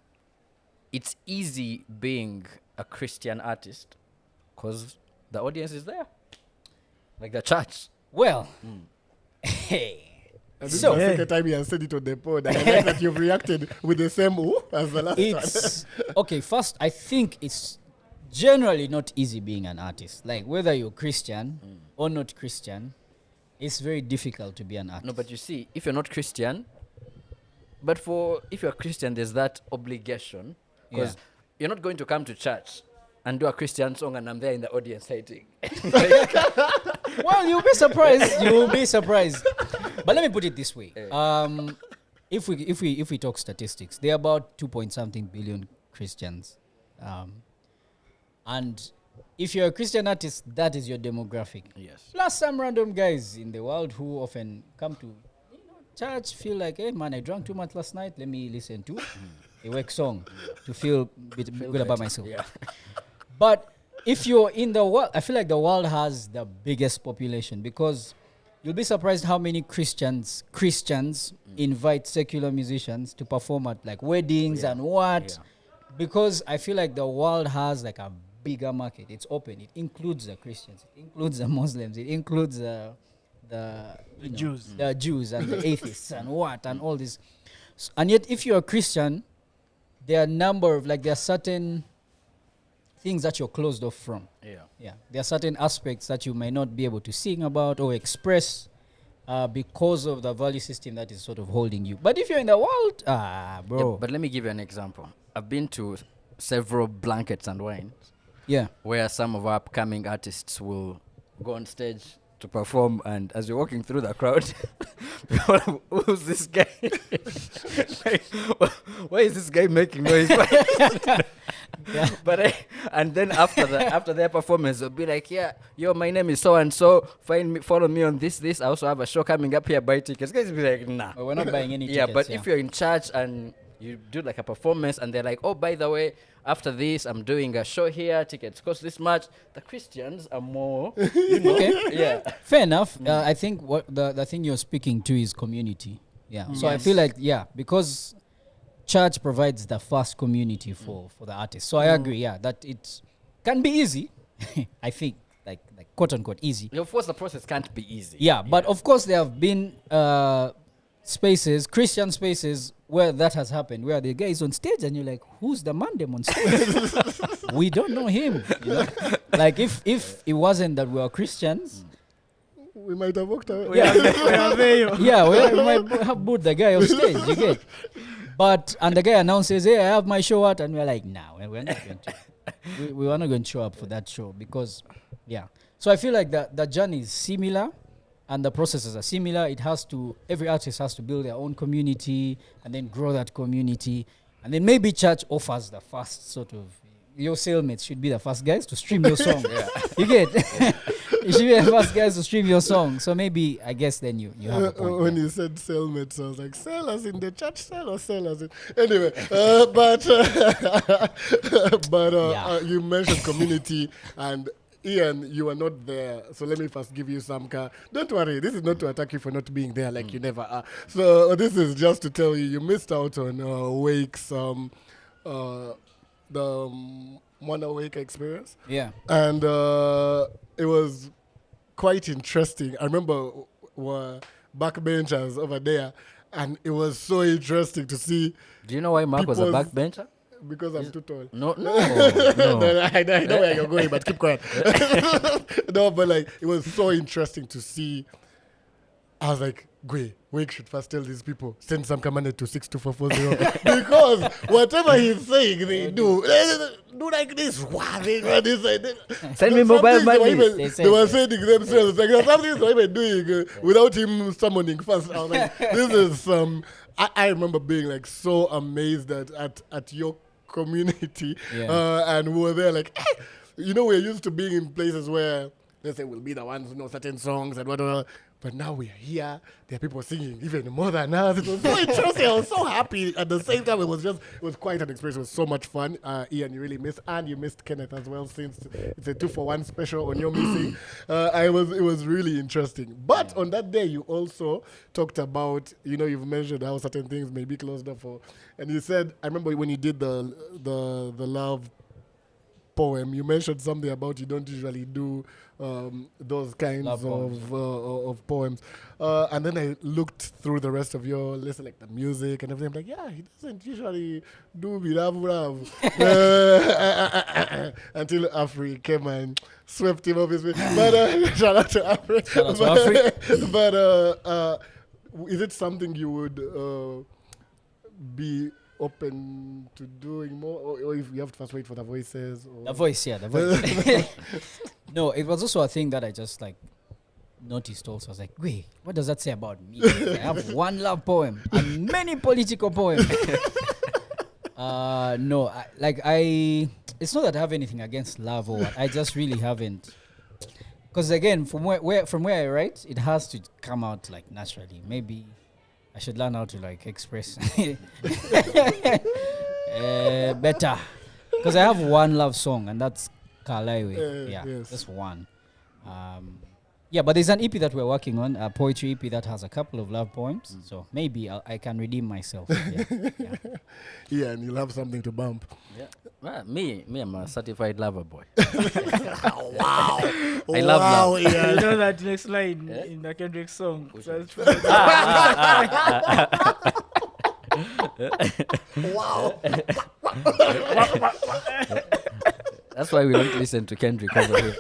it's easy being a Christian artist because the audience is there. Like the church. Well, hey. And this is the second time you have said it on the pod. And I like that you've reacted with the same ooh as the last time. Okay, first, I think it's generally not easy being an artist. Like, whether you're Christian or not Christian, it's very difficult to be an artist. No, but you see, if you're not Christian, if you're Christian, there's that obligation. Because you're not going to come to church and do a Christian song and I'm there in the audience hating. Well, you'll be surprised. You will be surprised. But let me put it this way. If we talk statistics, there are about 2-point-something billion Christians. And if you're a Christian artist, that is your demographic. Yes. Plus some random guys in the world who often come to church, feel like, hey man, I drank too much last night. Let me listen to a work song to feel good about myself. Yeah. But if you're in the world, I feel like the world has the biggest population, because you'll be surprised how many Christians invite secular musicians to perform at like weddings and what. Yeah. Because I feel like the world has like a bigger market. It's open. It includes the Christians. It includes the Muslims. It includes the Jews and the atheists and what and all this. And yet, if you're a Christian, there are certain things that you're closed off from. Yeah. There are certain aspects that you may not be able to sing about or express because of the value system that is sort of holding you. But if you're in the world, bro. Yeah, but let me give you an example. I've been to several blankets and wines. Yeah. Where some of our upcoming artists will go on stage to perform, and as you're walking through the crowd, who's this guy? Why is this guy making noise? Yeah. But and then after their performance, they'll be like, yeah, yo, my name is so and so. Follow me on this. I also have a show coming up here. Buy tickets. Guys will be like, nah. Well, we're not buying any tickets. Yeah, but if you're in church and you do like a performance, and they're like, oh, by the way, after this, I'm doing a show here. Tickets cost this much. The Christians are more, Okay. Yeah. Fair enough. I think what the thing you're speaking to is community. Yeah. So I feel like, because church provides the first community for the artist. So I agree, that it can be easy. I think, like quote unquote easy. Of course, the process can't be easy. Yeah, but of course there have been spaces, Christian spaces, where that has happened, where the guy is on stage and you're like, who's the man them on stage? We don't know him. You know? Like if it wasn't that we are Christians, we might have walked away. yeah, we might have put the guy on stage. You get, and the guy announces, "Hey, I have my show out," and we're like, "Nah, we're not going to. We are not going to show up for that show because, yeah." So I feel like the journey is similar. And the processes are similar. Every artist has to build their own community and then grow that community. And then maybe church offers the first sort of, your cellmates should be the first guys to stream your song. You get? You should be the first guys to stream your song. So maybe, I guess then you have a point. When you said cellmates, I was like, sell us in the church cell or sell us in... Anyway, you mentioned community and... Ian, you are not there, so let me first give you some Don't worry, this is not to attack you for not being there like you never are. So this is just to tell you missed out on Wake's the Mwana Wake experience. Yeah. And it was quite interesting. I remember backbenchers over there, and it was so interesting to see. Do you know why Mark was a backbencher? Because I'm too tall. No. No, I know where you're going, but keep quiet. No, but like it was so interesting to see. I was like, Wake should first tell these people, send some command to 62440 because whatever he's saying, they do like this. Send me mobile money. They were sending themselves. Like there's something they were even doing without him summoning first. I was like, this is some. I remember being like so amazed at your community, and we were there like, we're used to being in places where let's say we'll be the ones who know certain songs and whatever. But now we are here. There are people singing even more than us. It was so interesting. I was so happy. At the same time, it was quite an experience. It was so much fun. Ian, you really missed, and you missed Kenneth as well, since it's a 2-for-1 special on your missing. It was really interesting. But on that day, you also talked about, you've mentioned how certain things may be closed up for, and you said, I remember when you did the love poem, you mentioned something about you don't usually do those kinds of poems. And then I looked through the rest of your list, like the music and everything. I'm like, yeah, he doesn't usually do love. Until Afri came and swept him off his feet. But shout out to Afri. But is it something you would be open to doing more, or if you have to first wait for the voices? Or the voice. No, it was also a thing that I just like noticed also. I was like, wait, what does that say about me? I have one love poem and many political poems. No, it's not that I have anything against love or what. I just really haven't. Because again, from where I write, it has to come out like naturally. Maybe I should learn how to like express better. Because I have one love song, and that's Kalaiwe. Yes. That's one. But there's an EP that we're working on, a poetry EP that has a couple of love poems. So maybe I can redeem myself. Yeah, and you'll have something to bump. Yeah. Well, me, I'm a certified lover boy. Wow. I love love. Yeah. You know that next line in the Kendrick song? Wow. That's why we don't listen to Kendrick over here.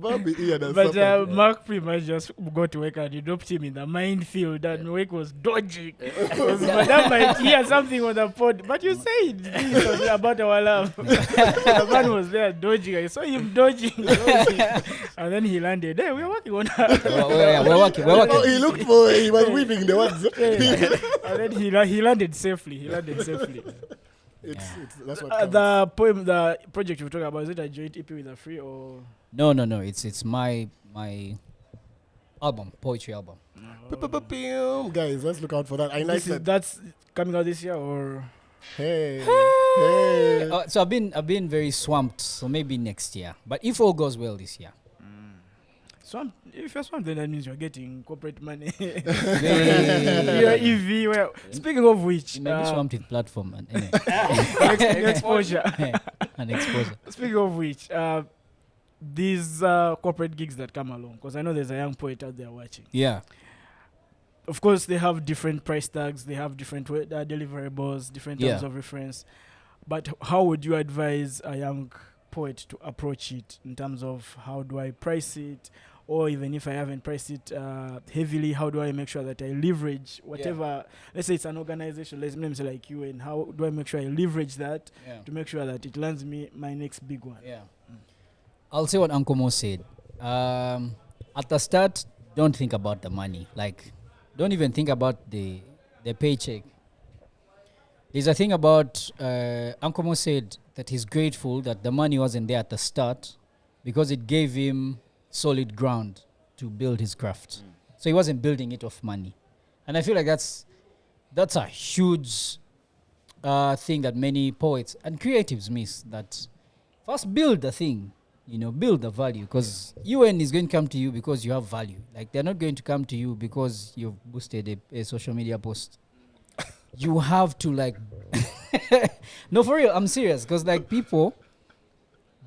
But Mark pretty much just got to Wake and he dropped him in the minefield, and Wake was dodging. Madam might hear something on the pod, but you said this was about our love. The man was there dodging. I saw him dodging. And then he landed. Hey, we're working on that. We're working. He looked for, he was weaving the words. And then he landed safely. That's what counts. The poem, the project you're talking about, is it a joint EP with a free or? No. It's my album, poetry album. Guys, let's look out for that. I like that. That's coming out this year or? Hey. So I've been very swamped. So maybe next year. But if all goes well this year. Swamp. If you're swamped, then that means you're getting corporate money. Maybe You're EV. Well, speaking of which, swamped with platform and exposure. and exposure. Speaking of which, these corporate gigs that come along, because I know there's a young poet out there watching. Yeah. Of course, they have different price tags, they have different deliverables, different terms of reference. But how would you advise a young poet to approach it in terms of how do I price it? Or even if I haven't priced it heavily, how do I make sure that I leverage whatever, let's say it's an organization, let's say like you, and how do I make sure I leverage that to make sure that it lands me my next big one? Yeah. I'll say what Uncle Mo said. At the start, don't think about the money. Like, don't even think about the paycheck. There's a thing about Uncle Mo said that he's grateful that the money wasn't there at the start because it gave him solid ground to build his craft. So he wasn't building it off money. And I feel like that's a huge thing that many poets and creatives miss, that first build the thing, build the value, because UN is going to come to you because you have value. Like, they're not going to come to you because you've boosted a social media post. You have to no, for real, I'm serious, because people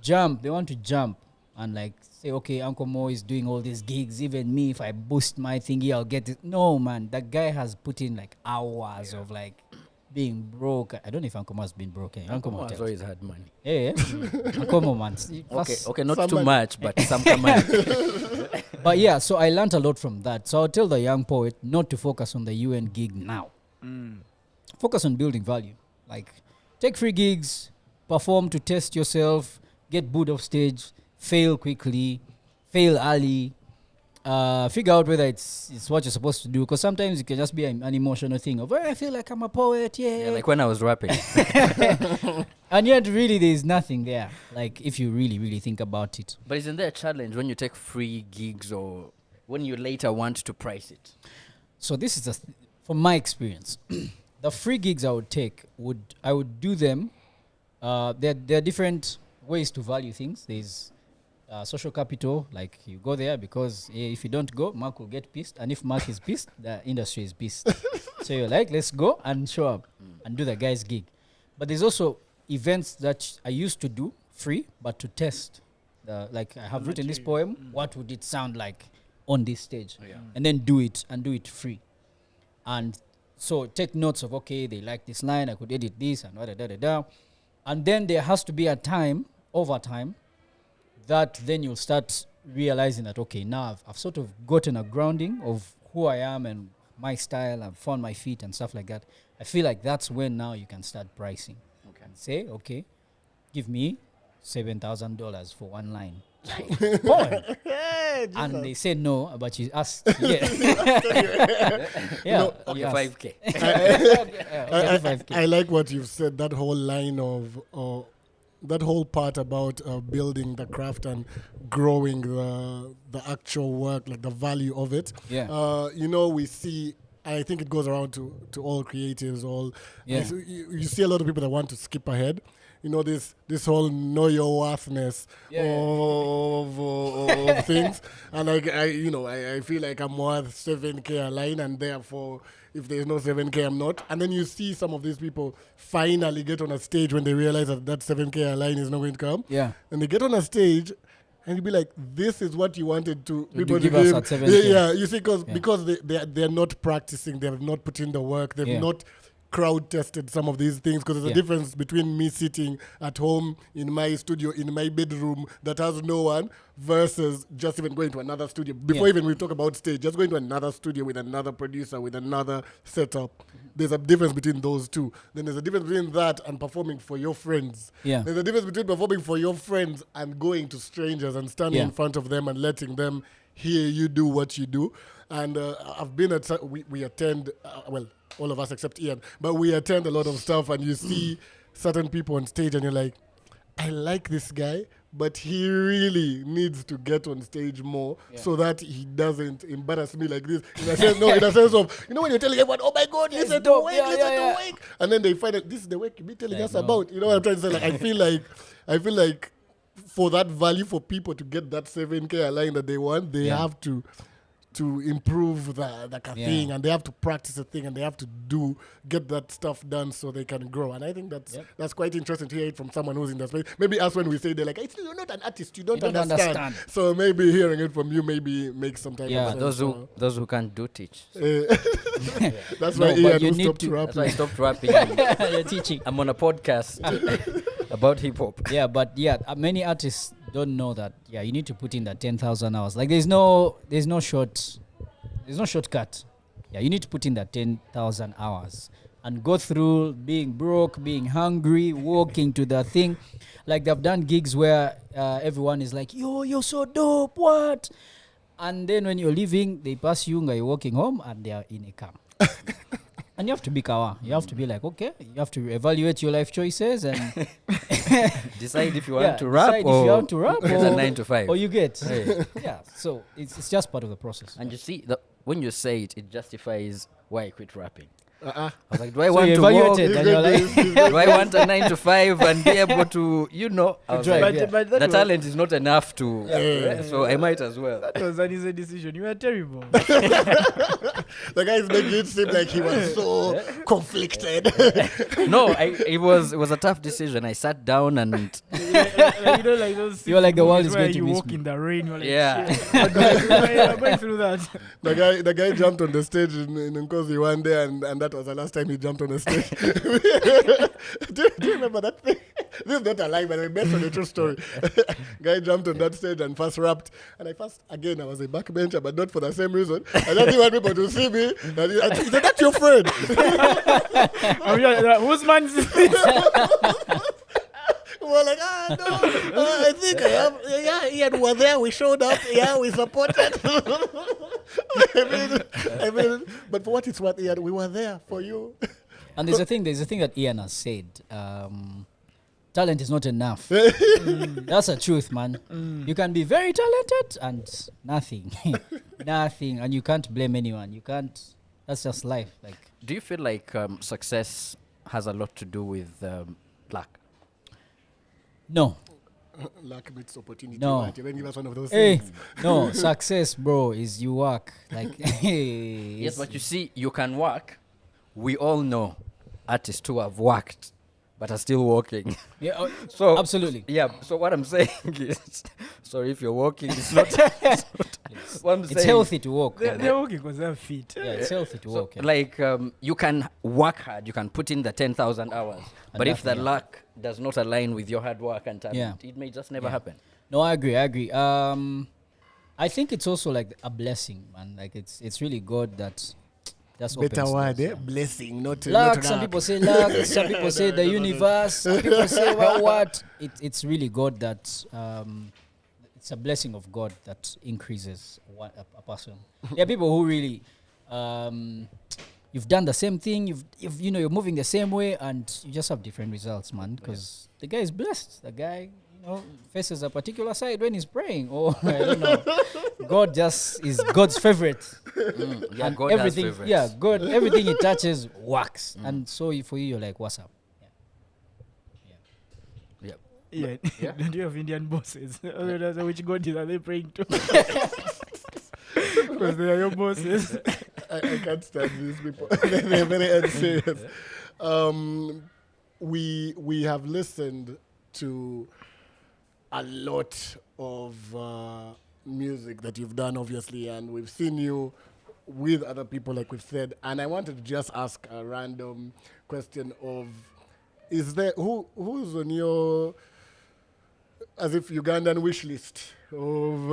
they want to jump and say, okay, Uncle Mo is doing all these gigs, even me, if I boost my thingy, I'll get it. No, man, that guy has put in hours of being broke. I don't know if Uncle Mo has been broken. Uncle Mo has always had money. Yeah. Uncle Mo, man. Okay, not too much, but some money. But yeah, so I learned a lot from that. So I'll tell the young poet not to focus on the UN gig now. Focus on building value. Take free gigs, perform to test yourself, get booed off stage, fail quickly, fail early, figure out whether it's what you're supposed to do, because sometimes it can just be an emotional thing of, I feel like I'm a poet, yeah, like when I was rapping. And yet really there's nothing there, if you really, really think about it. But isn't there a challenge when you take free gigs or when you later want to price it? So this is from my experience. The free gigs I would take, I would do them. There are different ways to value things. There's social capital, you go there because if you don't go, Mark will get pissed. And if Mark is pissed, the industry is pissed. So you're let's go and show up and do the guy's gig. But there's also events that I used to do free, but to test. I have written this poem, what would it sound like on this stage? And then do it free. And so take notes of, okay, they like this line, I could edit this and da-da-da-da-da. And then there has to be a time, over time, that then you'll start realizing that, okay, now I've sort of gotten a grounding of who I am and my style, I've found my feet and stuff like that. I feel like that's when now you can start pricing. Okay. And say, okay, give me $7,000 for one line. And they said no, but you asked. Yeah. No, okay, 5K. I like what you've said, that whole line of that whole part about building the craft and growing the actual work, the value of it. Yeah. We see, I think it goes around to all creatives, you see a lot of people that want to skip ahead. This whole know your worthness of things, and I feel like I'm worth 7K a line, and therefore if there's no 7K I'm not. And then you see some of these people finally get on a stage when they realize that 7K a line is not going to come. Yeah. And they get on a stage and you'll be like, this is what you wanted to people to give us at 7K. Yeah, you see, because they're not practicing, they have not put in the work, they've not crowd tested some of these things, because there's a difference between me sitting at home in my studio in my bedroom that has no one versus just even going to another studio before even we talk about stage, just going to another studio with another producer with another setup. There's a difference between those two. Then there's a difference between that and performing for your friends. There's a difference between performing for your friends and going to strangers and standing in front of them and letting them hear you do what you do. And I've been at we attend all of us except Ian, but we attend a lot of stuff, and you see certain people on stage and you're like, I like this guy, but he really needs to get on stage more so that he doesn't embarrass me like this. In a sense of, when you're telling everyone, oh my God, listen to Wake, and then they find out this is the Wake you've been telling us about. You know what I'm trying to say? I feel like for that value, for people to get that 7K line that they want, they have to to improve the thing, and they have to practice a thing, and they have to get that stuff done so they can grow. And I think that's quite interesting to hear it from someone who's in the space. Maybe us when we say they're like, you're not an artist, you don't understand. So maybe hearing it from you maybe makes some type of sense. Those who can't do teach. That's why Ian stopped rapping. That's why I stopped rapping. You're teaching. I'm on a podcast about hip hop. Yeah, but many artists don't know that. Yeah, you need to put in that 10,000 hours. Like there's no shortcut. Yeah, you need to put in that 10,000 hours and go through being broke, being hungry, walking to the thing. Like they've done gigs where everyone is like, yo, you're so dope, what? And then when you're leaving, they pass you and you're walking home and they are in a car. And you have to be kawa. You have to be like, okay, you have to evaluate your life choices and decide if you want to rap or get a 9 to 5. Or you get. Yeah, so it's just part of the process. And you see, when you say it, it justifies why I quit rapping. I was like, do I so want to work? Like Do I want a 9 to 5 and be able to, I was like, but the talent is not enough to, so I might as well. That was an easy decision. You were terrible. The guy is making it seem like he was so conflicted. No, it was a tough decision. I sat down and like those. You were like the world is going to you miss walk me. in the rain. You're like, yeah. I'm going through that. The guy jumped on the stage in Nkosi one day, and that was the last time he jumped on the stage. do you remember that thing? This is not a lie, but I based on a true story. Guy jumped on that stage and first rapped, and I was a backbencher, but not for the same reason. I just didn't want people to see me. He said, "That's your friend." Whose man is this? We're like, no, I think I have. Yeah, Ian was there. We showed up. Yeah, we supported. I mean, but for what it's worth, Ian, we were there for you. And there's a thing that Ian has said. Talent is not enough. That's the truth, man. You can be very talented and nothing. Nothing. And you can't blame anyone. You can't. That's just life. Like, do you feel like success has a lot to do with luck? No. Luck meets opportunity. No. Right? You give us one of those things. No, success, bro, is you work. Like, yes, but you see, you can work. We all know artists who have worked but are still working. Yeah, so absolutely. Yeah. So what I'm saying is, sorry if you're working, it's not. What I'm it's saying, healthy to work. They're working because they're fit. Yeah, it's healthy to work. Yeah. Like you can work hard, you can put in the 10,000 hours, but if the luck does not align with your hard work and talent, it may just never happen. No, I agree. I think it's also like a blessing, man. Like it's really God that. That's better word, blessing, not luck. Not some people say luck. Some people say the universe. Some people say what? It's really God that. It's a blessing of God that increases a person. There are people who really, you've done the same thing. You're moving the same way, and you just have different results, man. Because the guy is blessed. The guy, faces a particular side when he's praying, or God just is God's favorite. Yeah, and God everything. has favorites. Yeah, God. Everything he touches works, and so for you, you're like, what's up? Yeah. Don't you have Indian bosses? Which God are they praying to? Because they are your bosses. I can't stand these people. They're very unserious. We have listened to a lot of music that you've done, obviously, and we've seen you with other people, like we've said. And I wanted to just ask a random question of, is there who's on your as if Ugandan wish list of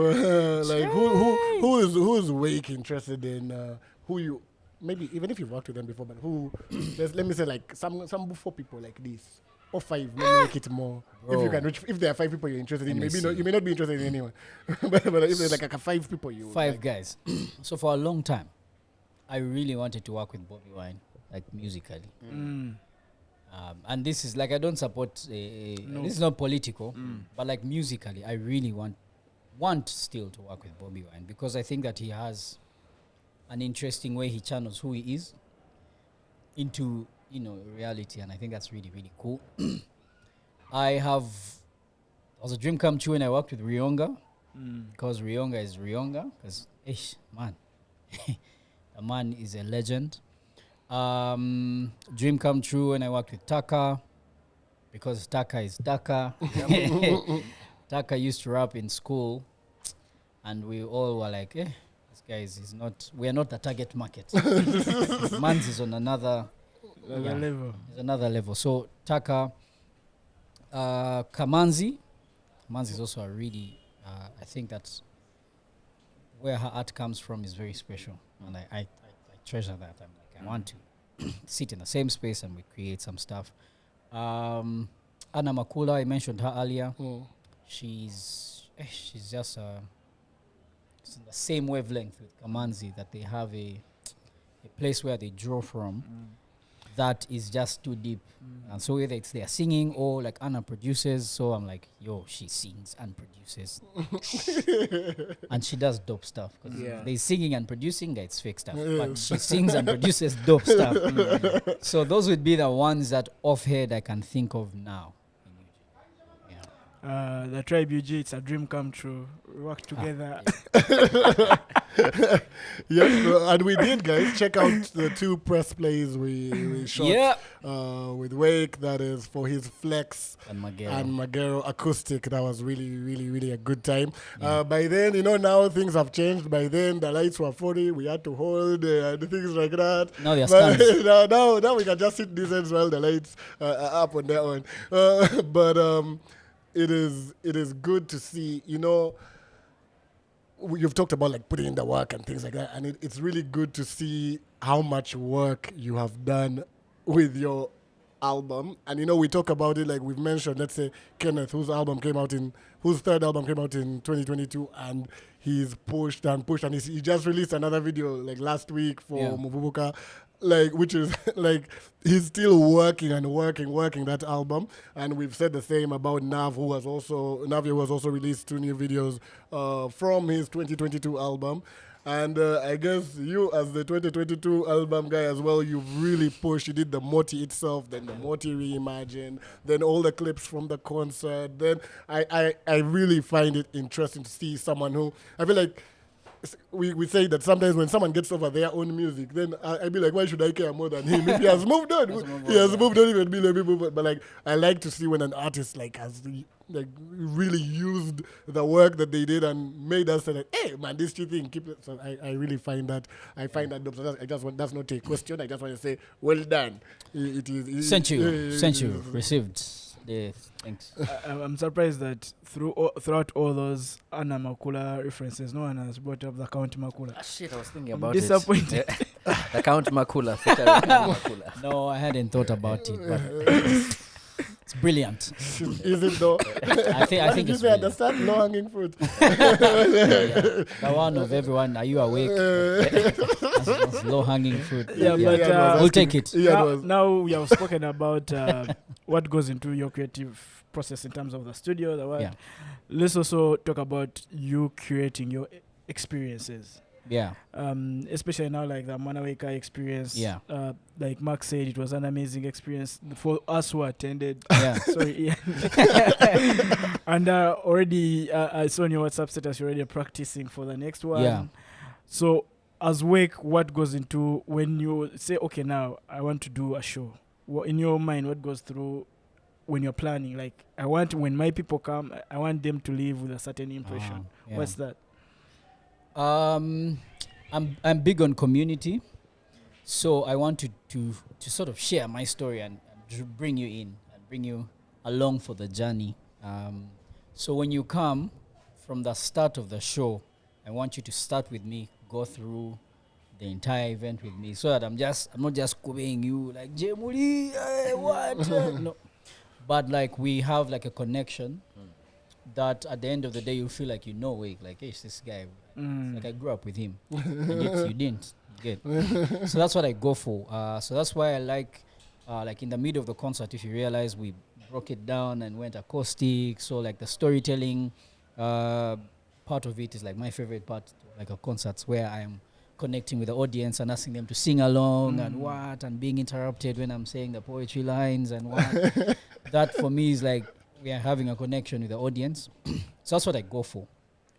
like who's Wake interested in who you maybe even if you've worked with them before, but who let me say like some 4 people like this or 5, maybe make it more. Bro. If you can reach, if there are 5 people you're interested in, you may not be interested in anyone. but if there's like 5 people, 5 guys. So for a long time, I really wanted to work with Bobby Wine, like musically. And this is like I don't support. This is not political, but like musically, I really want still to work with Bobby Wine because I think that he has an interesting way he channels who he is into reality, and I think that's really really cool. It was a dream come true when I worked with Rionga because Rionga is Rionga. Because man, The man is a legend. Dream come true when I worked with Taka, because Taka is Taka. Taka used to rap in school, and we all were like, this guy is not, we are not the target market. Man's is on another level. It's another level. So Taka, Kamanzi is also a really, I think that's where her art comes from is very special. And I treasure that. I'm like, I want to sit in the same space and we create some stuff. Anna Makula, I mentioned her earlier. She's just it's in the same wavelength with Kamanzi, that they have a place where they draw from that is just too deep. And so whether it's they're singing or like Anna produces, so I'm like, yo, she sings and produces. And she does dope stuff. There's singing and producing, that's fake stuff. But she sings and produces dope stuff. So those would be the ones that offhand I can think of now. The Tribe UG, it's a dream come true. We work together. Yes, and we did, guys. Check out the 2 press plays we shot with Wake. That is for his Flex and Magero acoustic. That was really, really, really a good time. By then, now things have changed. By then, the lights were 40. We had to hold and things like that. Now they're stands. Now we can just sit decent while the lights are up on that one. It is good to see, you've talked about like putting in the work and things like that, and it's really good to see how much work you have done with your album. And we talk about it, like we've mentioned, let's say Kenneth, whose third album came out in 2022, and he's pushed, and he just released another video like last week for Muvubuka, like, which is like he's still working that album. And we've said the same about Nav, who was also released 2 new videos from his 2022 album. And I guess you, as the 2022 album guy as well, you've really pushed. You did the Moti itself, then the Moti reimagined, then all the clips from the concert. Then I really find it interesting to see someone who, I feel like, we say that sometimes when someone gets over their own music, then I be like, why should I care more than him? If he has moved on, even be like people. But like, I like to see when an artist has really used the work that they did and made us say like, hey man, this thing, keep it. So I really find that dope. So that's not a question. I just want to say, well done. It is sent you received. Yeah, thanks. I'm surprised that throughout all those Anna Makula references, no one has brought up the Count Makula. Shit, I was thinking about disappointed. The Count Makula. Makula. No, I hadn't thought about it, but it's brilliant. Is it though? I think it's brilliant. Understand low-hanging fruit. The one of everyone, are you awake? That's low-hanging fruit. But we'll take it. Now we have spoken about what goes into your creative process in terms of the studio, the work. Let's also talk about you curating your experiences. Especially now, like the Manaweka experience. Like Mark said, it was an amazing experience for us who attended. Sorry. And already, I saw on your WhatsApp status, you're already practicing for the next one. So, as Wake, what goes into when you say, okay, now I want to do a show? In your mind, what goes through when you're planning? Like, when my people come, I want them to leave with a certain impression. What's that? I'm big on community, so I want to sort of share my story and bring you in and bring you along for the journey. So when you come from the start of the show, I want you to start with me, go through the entire event with me, so that I'm not just quoting you like Jemuli, what? No, but like we have like a connection. That at the end of the day you feel like Wake, like, hey, this guy, like I grew up with him, and yet you didn't get. So that's what I go for. So that's why I like in the middle of the concert, if you realize we broke it down and went acoustic. So like the storytelling part of it is like my favorite part, like a concerts where I am connecting with the audience and asking them to sing along and being interrupted when I'm saying the poetry lines and what. That for me is like, we are having a connection with the audience. So that's what I go for.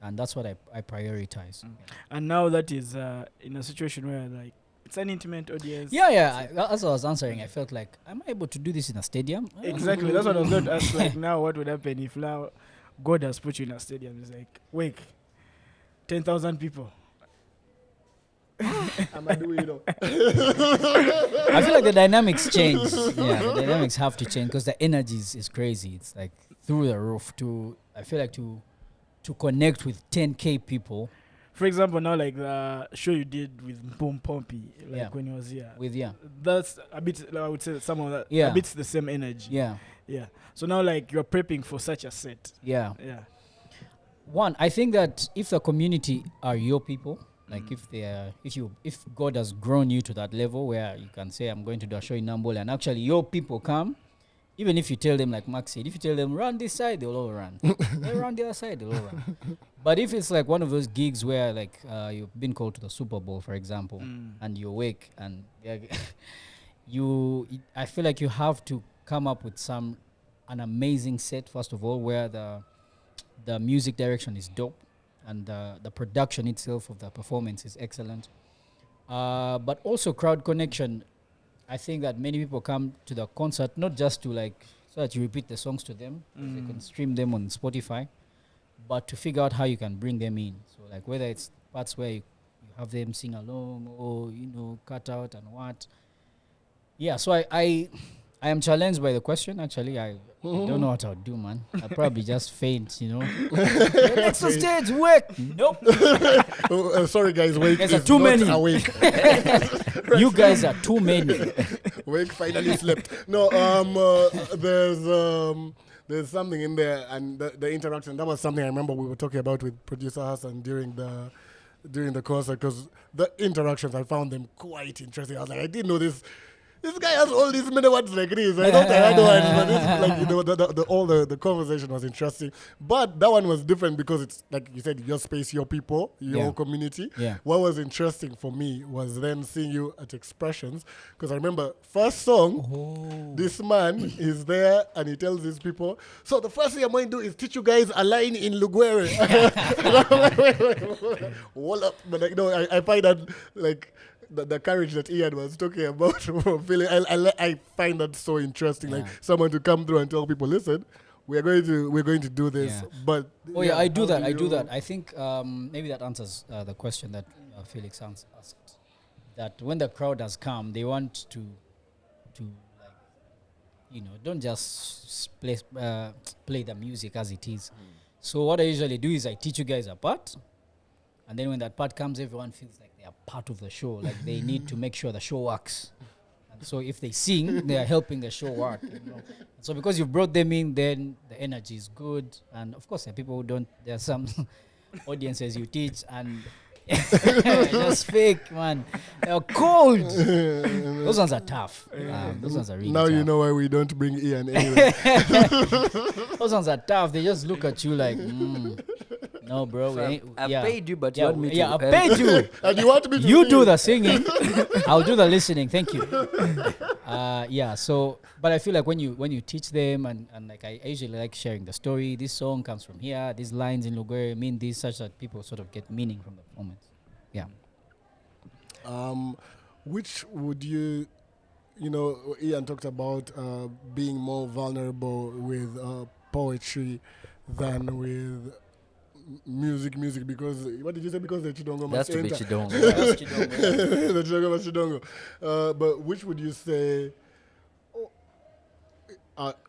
and that's what I prioritize. And now that is in a situation where like it's an intimate audience. As I was answering, I felt like, am I able to do this in a stadium? Exactly. That's what I was going to ask. Like now, what would happen if now God has put you in a stadium? It's like, wake, 10,000 people. I feel like the dynamics change. Yeah, the dynamics have to change because the energy is crazy. It's like through the roof. I feel like to connect with 10K people. For example, now like the show you did with Boom Pompey, like when he was here. That's a bit, I would say some of that, a bit the same energy. Yeah. So now like you're prepping for such a set. Yeah. One, I think that if the community are your people, like if God has grown you to that level where you can say, I'm going to do a show in Nambole, and actually your people come, even if you tell them, like Max said, if you tell them run this side, they'll all run. They run the other side, they'll all run. But if it's like one of those gigs where like you've been called to the Super Bowl, for example, and you're awake and I feel like you have to come up with an amazing set, first of all, where the music direction is dope and the production itself of the performance is excellent. But also crowd connection. I think that many people come to the concert not just to like so that you repeat the songs to them, they can stream them on Spotify, but to figure out how you can bring them in. So like whether it's parts where you have them sing along or cut out and what. Yeah, so I am challenged by the question. Actually, I don't know what I'll do, man. I'll probably just faint, Next on stage, wake. Nope. Sorry, guys. Wake guys are too many. Awake. You guys are too many. Wake finally slept. No, there's something in there, and the interaction. That was something I remember we were talking about with producer Hassan during the concert, because the interactions, I found them quite interesting. I was like, I didn't know this. This guy has all these many words like this. I don't but this, like, the conversation was interesting. But that one was different because it's like you said, your space, your people, your community. Yeah. What was interesting for me was then seeing you at Expressions, because I remember first song, this man is there and he tells these people, so the first thing I'm going to do is teach you guys a line in Luguere. Wall up, but like I find that like. The courage that Ian was talking about, feeling, I find that so interesting. Like someone to come through and tell people, listen, we're going to do this. Yeah. But I do that. I think maybe that answers the question that Felix asked. That when the crowd has come, they want to like, don't just play the music as it is. So what I usually do is I teach you guys a part, and then when that part comes, everyone feels like they are part of the show. Like they need to make sure the show works. And so if they sing, they are helping the show work. So because you brought them in, then the energy is good. And of course, there are people who don't. There are some audiences you teach and just fake, man. They're cold. Those ones are tough. Those ones are really now tough. You know why we don't bring Ian anyway. Those ones are tough. They just look at you like, no, bro. I paid you, but you want me to. Yeah, I paid you. And you want me to You do the singing. I'll do the listening. Thank you. So, but I feel like when you teach them, and like I usually like sharing the story. This song comes from here. These lines in Luguere mean this, such that people sort of get meaning from the performance. Yeah. Which would you Ian talked about being more vulnerable with poetry than with music, because what did you say? Because the Chidongo must enter. That's to be Chidongo. The Chidongo must Chidongo. But which would you say?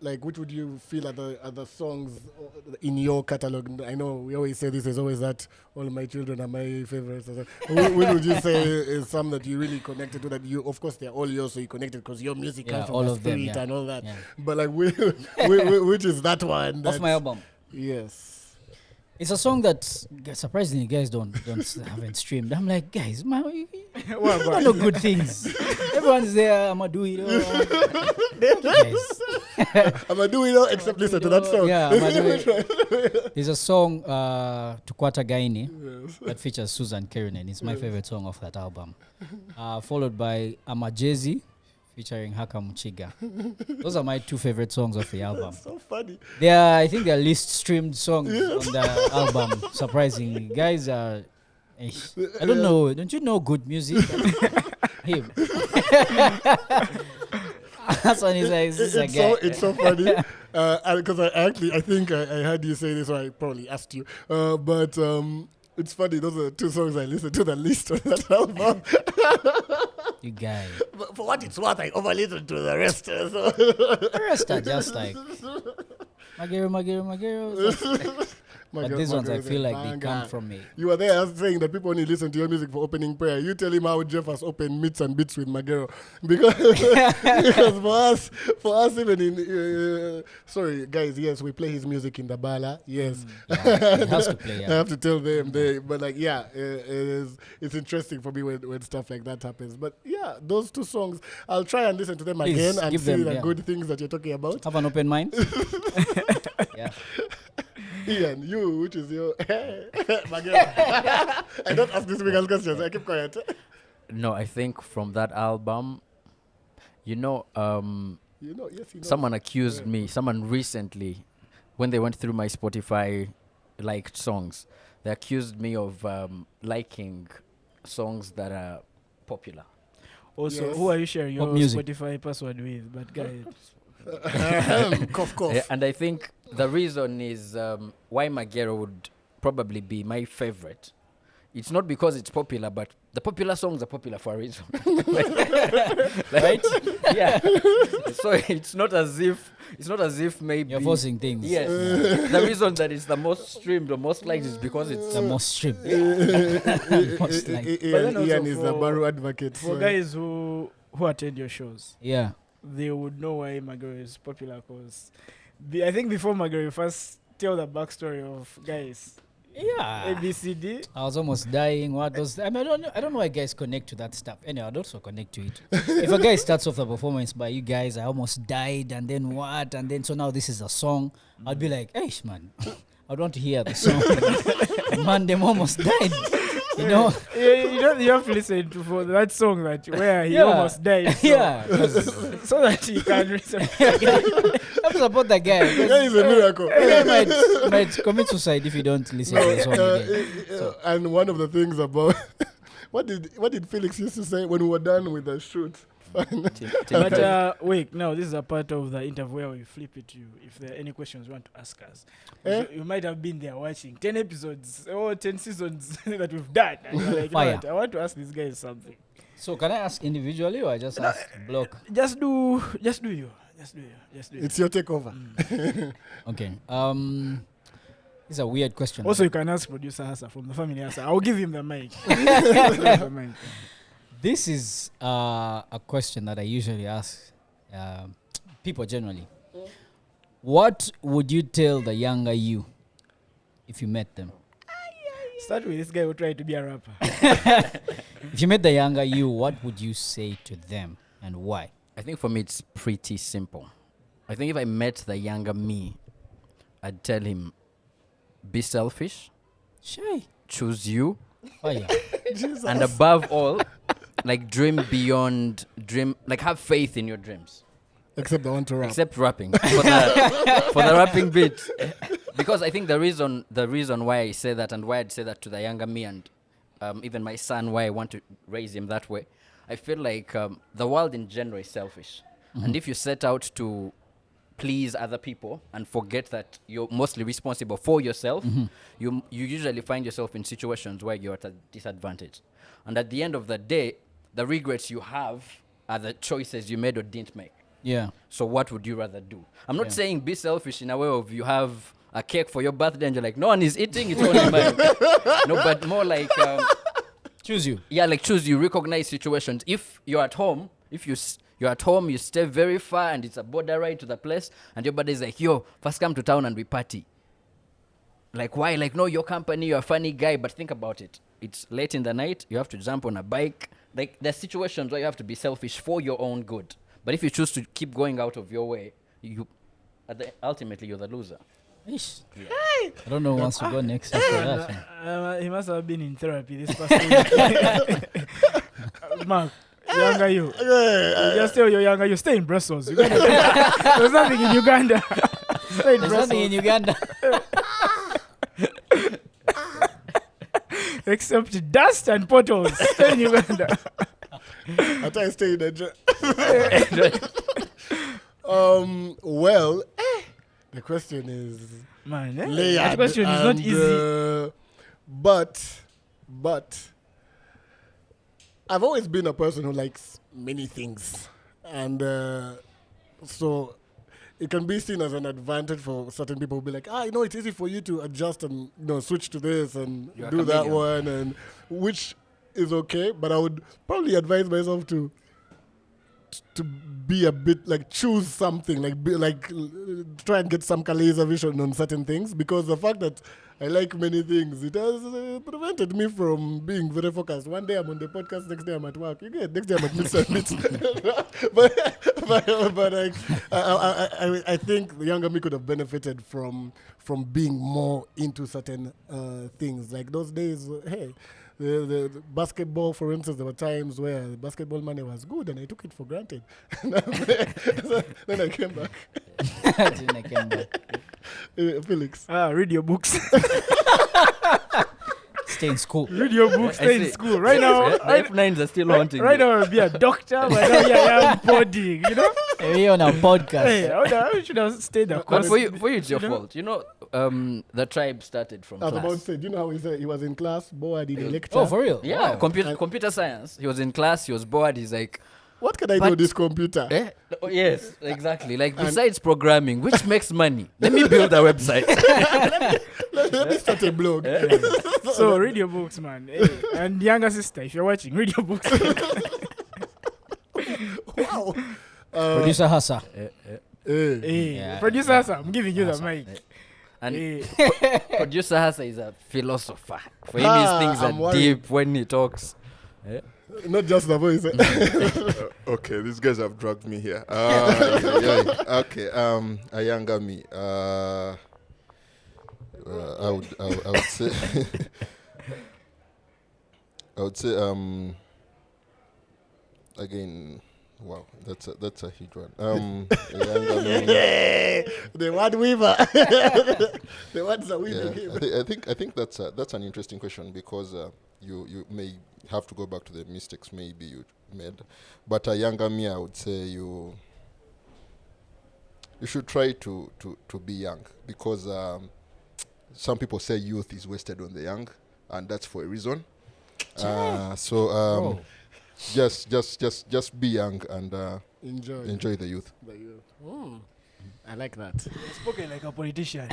Like, which would you feel are the songs in your catalog? I know we always say this is always that all my children are my favorites. Which would you say is some that you really connected to? That you, of course, they're all yours, so you connected because your music comes from all the of them, street and all that. Yeah. But like, which is that one? Off my album. Yes. It's a song that surprisingly guys haven't streamed. I'm like, guys, man, what no good things. Everyone's there. I'ma do it all. Guys. I'ma do it all except listen to that song. Yeah, I'ma do it. There's a song, Tukwata Gaini, that features Susan Kernan. It's my favorite song off that album. Followed by Amajezi featuring Haka Muchiga. Those are my 2 favorite songs of the album. So funny. They are, I think, they're least streamed songs on the album. Surprisingly, guys are. I don't know. Don't you know good music? Him. That's when he's like, it's so funny. Because I think I heard you say this, so I probably asked you. But it's funny. Those are 2 songs I listened to the least on that album. You guys. But for what it's worth, I over-listened to the rest. So. The rest are just like Magero. But these ones, I feel like they come from me. You were there saying that people only listen to your music for opening prayer. You tell him how Jeff has opened Meets and Beats with Magero. Because for us even in... sorry, guys, yes, we play his music in the Bala. Yes. It has to play, I have to tell them. But like, yeah, it's interesting for me when stuff like that happens. But yeah, those 2 songs, I'll try and listen to them again and see the good things that you're talking about. Have an open mind. Yeah. Ian, you, which is your... I don't ask these big questions. I keep quiet. No, I think from that album, someone accused me, someone recently, when they went through my Spotify liked songs, they accused me of liking songs that are popular. Also, who are you sharing your Spotify password with? But guys... cough. Yeah, and I think the reason is why Magero would probably be my favorite. It's not because it's popular, but the popular songs are popular for a reason. Right? Yeah. So it's not as if maybe you're forcing things. Yes. The reason that it's the most streamed or most liked is because it's the most streamed. Most liked. Ian is the Baru advocate. For guys who attend your shows. Yeah. They would know why Magero is popular because I think before Magero first tell the backstory of guys. Yeah. ABCD. I was almost dying. What was I don't know why guys connect to that stuff. Anyway, I'd also connect to it. If a guy starts off the performance by you guys, I almost died and then what? And then so now this is a song. I'd be like, hey man, I'd want to hear the song. Man, them almost died. You know, you have to listen to for that song where he almost died. So, so that he can listen. I'm about that guy. The guy is a miracle. The guy might commit suicide if you don't listen to the song again. And one of the things about what did Felix used to say when we were done with the shoot? But wait, now this is a part of the interview where we flip it to you. If there are any questions you want to ask us, you might have been there watching 10 episodes or 10 seasons that we've done. And you're like, Fire. I want to ask these guys something. So can I ask individually or I just ask block? Just do you. It's your takeover. Okay. This is a weird question. Also, you can ask producer Hassa from the family Hassa. I'll give him the mic. This is a question that I usually ask people generally. What would you tell the younger you if you met them? Start with this guy who tried to be a rapper. If you met the younger you, what would you say to them and why? I think for me it's pretty simple. I think if I met the younger me, I'd tell him, be selfish, Shy. choose you, Fire. and above all, like dream, like have faith in your dreams. Except I want to rap. Except rapping. For the rapping bit. Because I think the reason why I say that and why I'd say that to the younger me and even my son, why I want to raise him that way, I feel like the world in general is selfish. Mm-hmm. And if you set out to please other people and forget that you're mostly responsible for yourself, mm-hmm. you usually find yourself in situations where you're at a disadvantage. And at the end of the day, the regrets you have are the choices you made or didn't make. Yeah. So what would you rather do? I'm not saying be selfish in a way of you have a cake for your birthday and you're like, no one is eating, it's only mine. No, but more like... choose you. Yeah, like choose you. Recognize situations. If you're at home, you're at home, you stay very far and it's a border ride to the place and your buddy's like, yo, first come to town and we party. Like, why? Like, no, your company, you're a funny guy, but think about it. It's late in the night, you have to jump on a bike. Like, there's situations where you have to be selfish for your own good. But if you choose to keep going out of your way, ultimately you're the loser. Ish. Yeah. I don't know who wants to go next after that. He must have been in therapy this past week. Mark, Younger you. You just tell your younger you stay in Brussels. Uganda. There's nothing in Uganda. Stay in There's Brussels. nothing in Uganda. Except dust and potholes. Stay in Uganda. I try to stay in the well, the question is Man, layered. that question is not and, easy. But I've always been a person who likes many things, and so it can be seen as an advantage for certain people who be like, it's easy for you to adjust and switch to this and You're a do that chameleon. one, and which is okay. But I would probably advise myself to be a bit like choose something, try and get some laser vision on certain things, because the fact that I like many things, it has prevented me from being very focused. One day I'm on the podcast, next day I'm at work. Next day I'm at Mr. Meets. but like, I think the younger me could have benefited from being more into certain things. Like those days, hey, the basketball, for instance, there were times where the basketball money was good and I took it for granted. Then I came back. Then I came back. Felix. Read your books. Stay in school. Read your books. I Stay in see. school. Right now, The F9s are still haunting right me. now I'll be a doctor, but now I'm podding, you know? We're on a podcast. Hey, I should have stayed at But course. for you, it's your You know? fault. The tribe started from I was about to class. say, do you know how he said he was in class, bored in a lecture? Oh, for real? Yeah, Wow. computer science. He was in class. He was bored. He's like, What can I do But- with this computer? oh, yes, exactly. Like besides programming, which makes money, let me build a website. Let me start a blog. So read your books, man. Hey, and younger sister, if you're watching, read your books. Wow. Producer Hassa. Hey, Yeah, producer, Hassan, I'm giving you the Hassan, mic. And Hey, producer Hasa is a philosopher. For him, Ah, his things I'm are worried. deep when he talks. Not just the voice. Okay, these guys have dragged me here. Yeah. Okay, a younger me. I would say I would say again. Wow, that's a huge one. A younger me. The word weaver. The words are weaving him. I think that's an interesting question, because you may have to go back to the mistakes maybe you made, but a younger me, I would say you should try to be young, because some people say youth is wasted on the young, and that's for a reason. Just be young and enjoy the youth. I like that. spoken like a politician.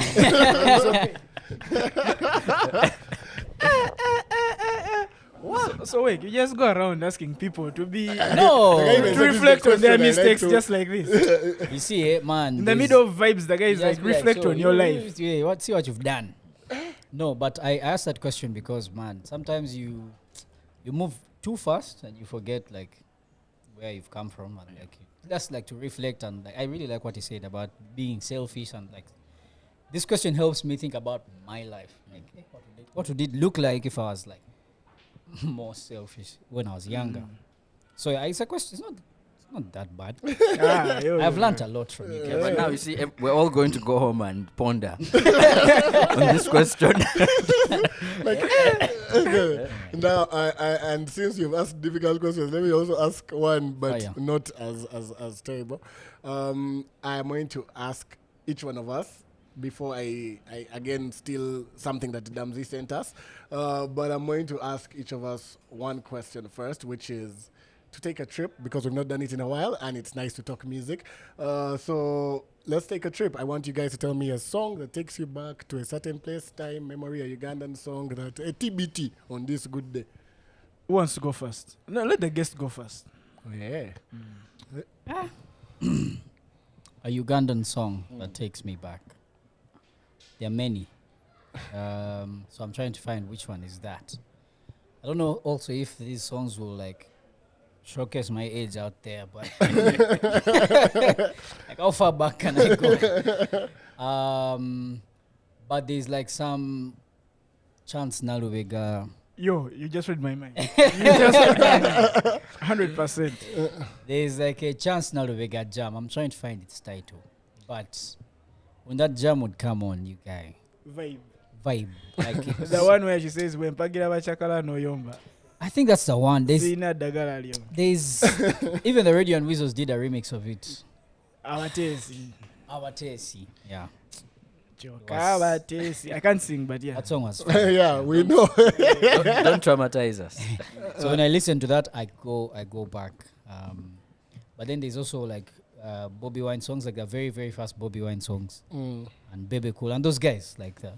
So wait, you just go around asking people to be No. The guy even to said this is reflect the on their question I like mistakes to- just like this. You see, man. In the middle of vibes, the guy is like, reflect on your life. See what you've done. No, but I asked that question because, man, sometimes you move too fast and you forget like where you've come from, and like just like to reflect. And like, I really like what he said about being selfish, and like this question helps me think about my life. Like, what would it look like if I was like more selfish when I was younger? So yeah, it's a question. It's not that bad. I've learned a lot from it. Yeah, but now you see, we're all going to go home and ponder on this question. Now, and since you've asked difficult questions, let me also ask one, but yeah. not as terrible. I am going to ask each one of us before I again steal something that Damzi sent us. But I'm going to ask each of us one question first, which is to take a trip, because we've not done it in a while, and it's nice to talk music. So let's take a trip. I want you guys to tell me a song that takes you back to a certain place, time, memory, a Ugandan song, that a TBT on this good day. Who wants to go first? No, let the guest go first. Yeah. A Ugandan song that takes me back. There are many. So I'm trying to find which one is that. I don't know also if these songs will like showcase my age out there, but like how far back can I go? But there's like some Chance Nalubega Yo, you just read my mind. You just read my mind. 100%. There's like a chance now to make a jam. I'm trying to find its title. But when that jam would come on, you guys. Vibe. Like The one where she says, when Pagira Bachakala no yomba. I think that's the one. There's Sina Dagala Lyo. even the Radio and Weasels did a remix of it. Awatesi. Awatesi. Yeah. Awatesi. I can't sing, but yeah. That song was fun. Yeah, we know. Don't traumatize us. So when I listen to that, I go back. But then there's also like Bobby Wine songs, like the very, very fast Bobby Wine songs. And Bebe Cool. And those guys, like the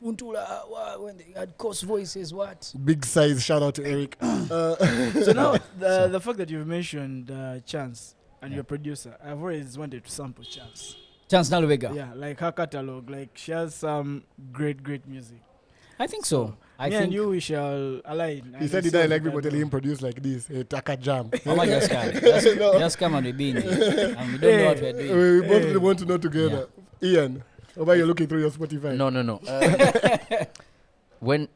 Funtula, when they had coarse voices, what? Big size, shout out to Eric. So now, the fact that you've mentioned Chance and your producer, I've always wanted to sample Chance. Chance Nalubega. Yeah, like her catalog. Like she has some great music. I think so. I Me think and you, we shall align. He said he doesn't like people telling him produce like this, a Taka jam. Mama just come. Just come and we be in it. And we don't know what we're doing. We both want to know together. Ian, over you're looking through your Spotify. No. When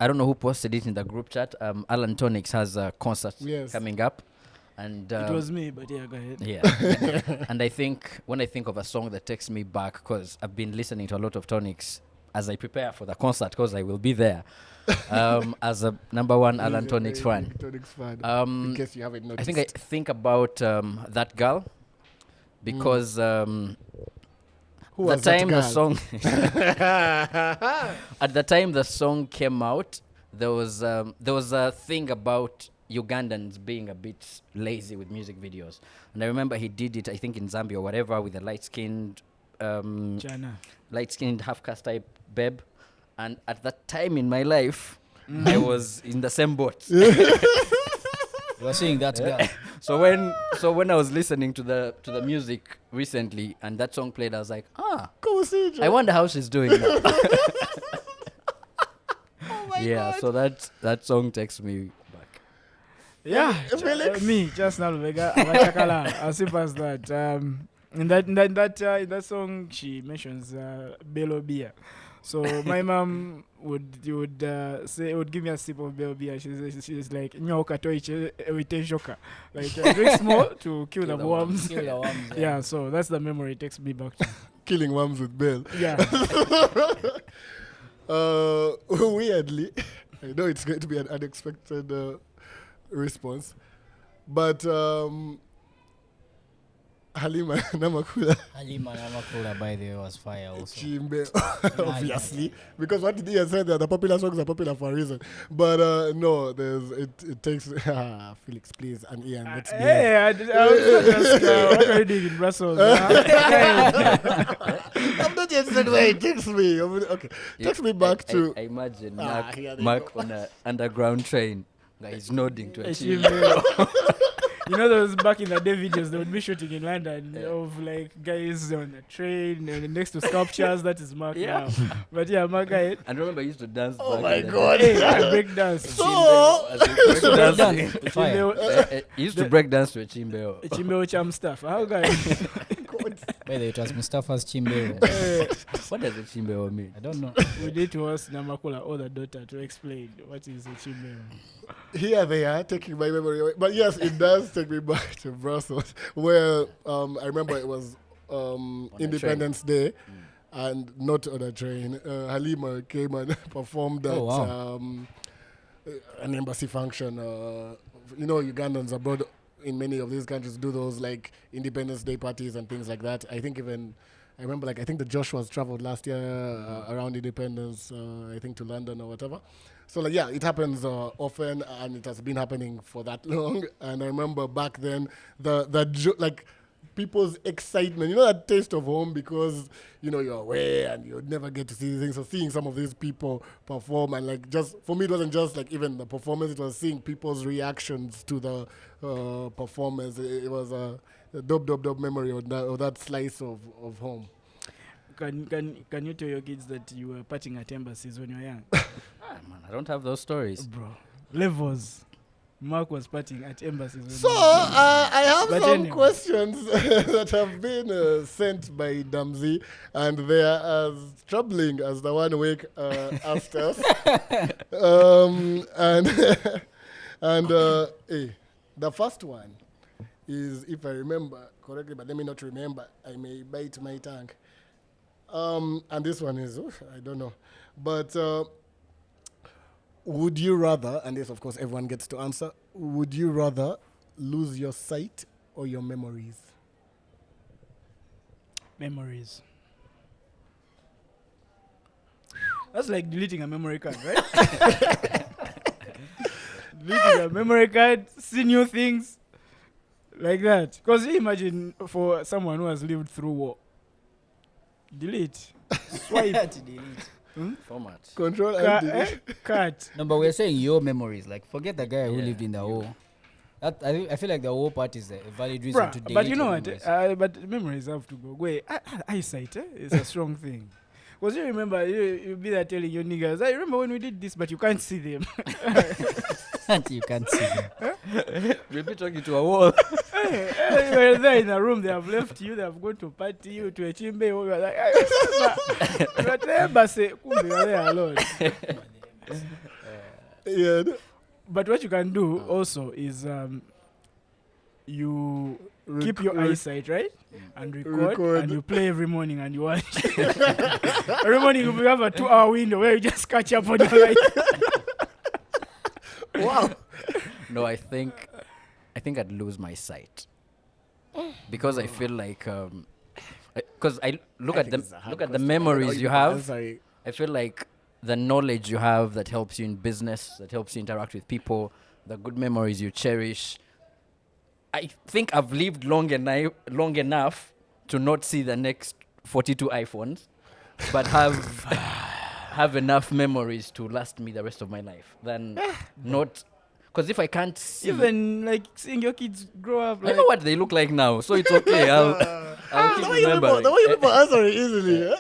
I don't know who posted it in the group chat, Alan Tonix has a concert coming up. And it was me, but yeah, go ahead. Yeah. And I think when I think of a song that takes me back, because I've been listening to a lot of Tonix as I prepare for the concert, because I will be there as a number one Alan Tonix fan. In case you haven't noticed. I think about That Girl, because Who the was time that the song at the time the song came out, there was a thing about Ugandans being a bit lazy with music videos, and I remember he did it, I think in Zambia or whatever, with a light-skinned half-caste type babe, and at that time in my life I was in the same boat. You were seeing that girl. So when I was listening to the music recently and that song played, I was like, I wonder how she's doing now. God. So that song takes me back. Yeah, me just now, Vega, Machakala, as simple as that. In that song, she mentions Bello beer. So my mom would give me a sip of Bello beer. She's like, "Nyoka toiche shoka," like drink small to kill the worms. Yeah, so that's the memory it takes me back to. Killing worms with Bell. Yeah. Weirdly, I know it's going to be an unexpected response, but Halima Namakula, by the way, was fire also. Chimbe, obviously, because what did he said that the popular songs are popular for a reason. But no, it takes Felix, please, and Ian. Let's be. Hey, I was just what are you doing in Brussels? I'm not yet said where it takes me. Okay, takes me back to. I imagine Mark on an underground train. He's nodding to a chill. You know those back in the day videos they would be shooting in London of like guys on the train and next to sculptures. That is Mark now. But yeah, Mark guy. And remember, he used to dance. Oh my God! Hey, break dance. He used to break dance to a chimbeo. Chimbeo cham stuff. How guys? By the way, it was Mustafa's Chimbeo. What does a chimbeo mean? I don't know. We need to ask Namakula or the daughter to explain what is a chimbeo. Here they are taking my memory away. But yes, it does take me back to Brussels, where I remember it was Independence Day, and not on a train. Halima came and performed at an embassy function. Ugandans abroad in many of these countries do those like Independence Day parties and things like that. I think I remember I think the Joshua's traveled last year around Independence, I think to London or whatever. So it happens often, and it has been happening for that long. And I remember back then people's excitement, that taste of home, because you're away and you never get to see these things. So seeing some of these people perform, and just for me, it wasn't just even the performance; it was seeing people's reactions to the performance. It was a dope memory of that slice of home. Can you tell your kids that you were partying at embassies when you were young? Man, I don't have those stories, bro. Levels. Mark was partying at embassies. So I have But some anyway. questions that have been sent by Damzi, and they are as troubling as the one Wake asked us. And the first one is, if I remember correctly, but let me not remember, I may bite my tongue. And this one is, I don't know, but would you rather, and this of course everyone gets to answer, would you rather lose your sight or your memories? Memories. That's like deleting a memory card, right? Deleting a memory card, see new things, like that. Because you imagine for someone who has lived through war, delete, swipe, To delete. Format. Control and delete. cut. No, but we're saying your memories. Like, forget the guy who lived in the war. That I feel like the war part is a valid reason to delete. But you know your what? memories. But memories have to go. Wait, eyesight is a strong thing. Because you remember, you'll be there telling your niggas, I remember when we did this, but you can't see them. You can't see them. We'll be talking to a wall. You're there in a room, they have left you, they have gone to party you to a chimbe. You're like, you're there, but say, kumbe, you're there alone. Yeah. But what you can do also is you keep your eyesight, right? And record, and you play every morning and you watch. Every morning you have a 2-hour window where you just catch up on your life. Wow. No, I think I'd lose my sight because I feel like because I look at the memories you have. Sorry. I feel like the knowledge you have that helps you in business, that helps you interact with people, the good memories you cherish. I think I've lived long enough to not see the next 42 iPhones, but have enough memories to last me the rest of my life than not. Because if I can't see, Even like seeing your kids grow up, I like, know what they look like now, so it's okay. I'll keep remembering. The way you people answer it easily.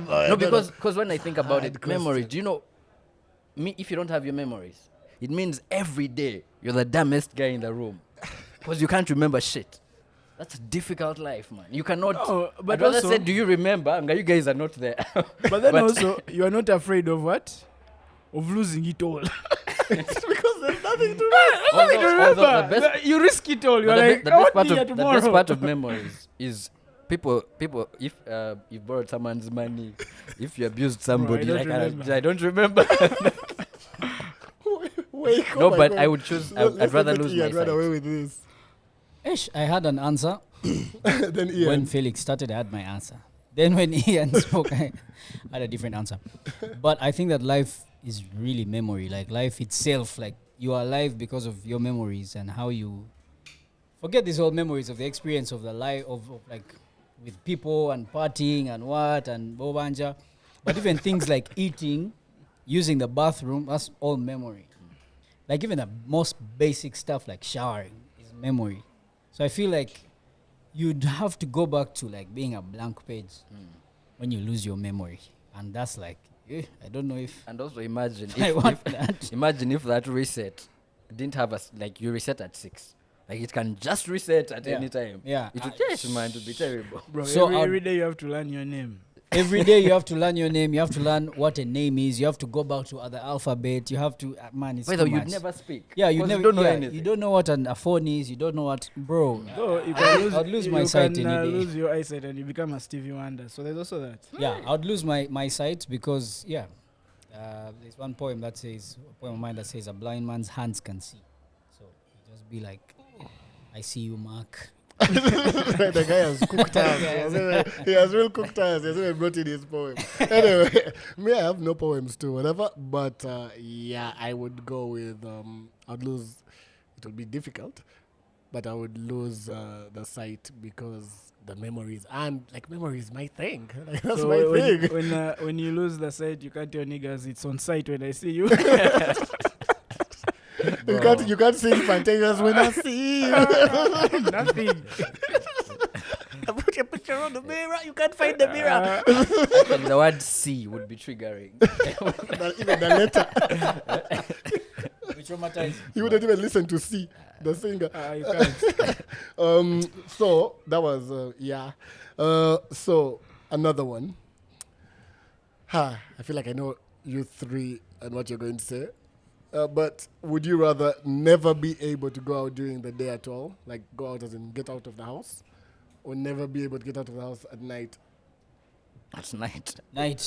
No, because when I think about it, memories. Do you know me? If you don't have your memories, it means every day you're the dumbest guy in the room because you can't remember shit. That's a difficult life, man. You cannot. No, but I'd rather also- say, do you remember? Anga, you guys are not there. but then also you are not afraid of what? Of losing it all. Because there's nothing to Nothing to remember. the best- You risk it all. You're But like, I won't be here the tomorrow. best part of memories is people. If you borrowed someone's money, if you abused somebody, don't like remember. I don't remember. Wake. No, Oh my but God. I would choose. Let's I'd rather let lose Ian my run away sight. with this. Ish, I had an answer. Then Ian. When Felix started, I had my answer. Then when Ian spoke, I had a different answer. But I think that life is really memory. Like life itself, like you are alive because of your memories and how you forget these old memories of the experience of the life of like with people and partying and what and bobanja. But even things like eating, using the bathroom, that's all memory. Like even the most basic stuff like showering is memory. So I feel like you'd have to go back to like being a blank page when you lose your memory. And that's like, I don't know if And also imagine I want that. imagine if that reset didn't have like you reset at 6. Like it can just reset at Yeah. any time. Yeah. It would yes, man, it would be terrible. Bro, So every day you have to learn your name. Every day you have to learn your name. You have to learn what a name is. You have to go back to other alphabet. You have to, man, it's Whether too you'd much. never speak. Yeah, you 'cause never don't know yeah, anything. You don't know what a phone is. You don't know what, bro. So you can I'd lose you my sight can, any day. lose your eyesight and you become a Stevie Wonder. So there's also that. Yeah, I'd lose my sight because there's one poem that says a poem of mine that says a blind man's hands can see. So you just be like, I see you, Mark. The guy has cooked us. He has real cooked us. He has even brought in his poem. Anyway, me, I have no poems too, whatever. But yeah, I would go with, I'd lose, it would be difficult, but I would lose the sight because the memories, and like memory is my thing. Like, that's So my thing. when you lose the sight, you can't tell niggas it's on sight when I see you. You can't sing spontaneous when I see you. Nothing. I put your picture on the mirror. You can't find the mirror. Actually, the word "see" would be triggering. Even the letter. You wouldn't even listen to C, the singer. You can't. So that was so another one. I feel like I know you three and what you're going to say. But would you rather never be able to go out during the day at all, like go out as in get out of the house, or never be able to get out of the house at night? That's night. Night.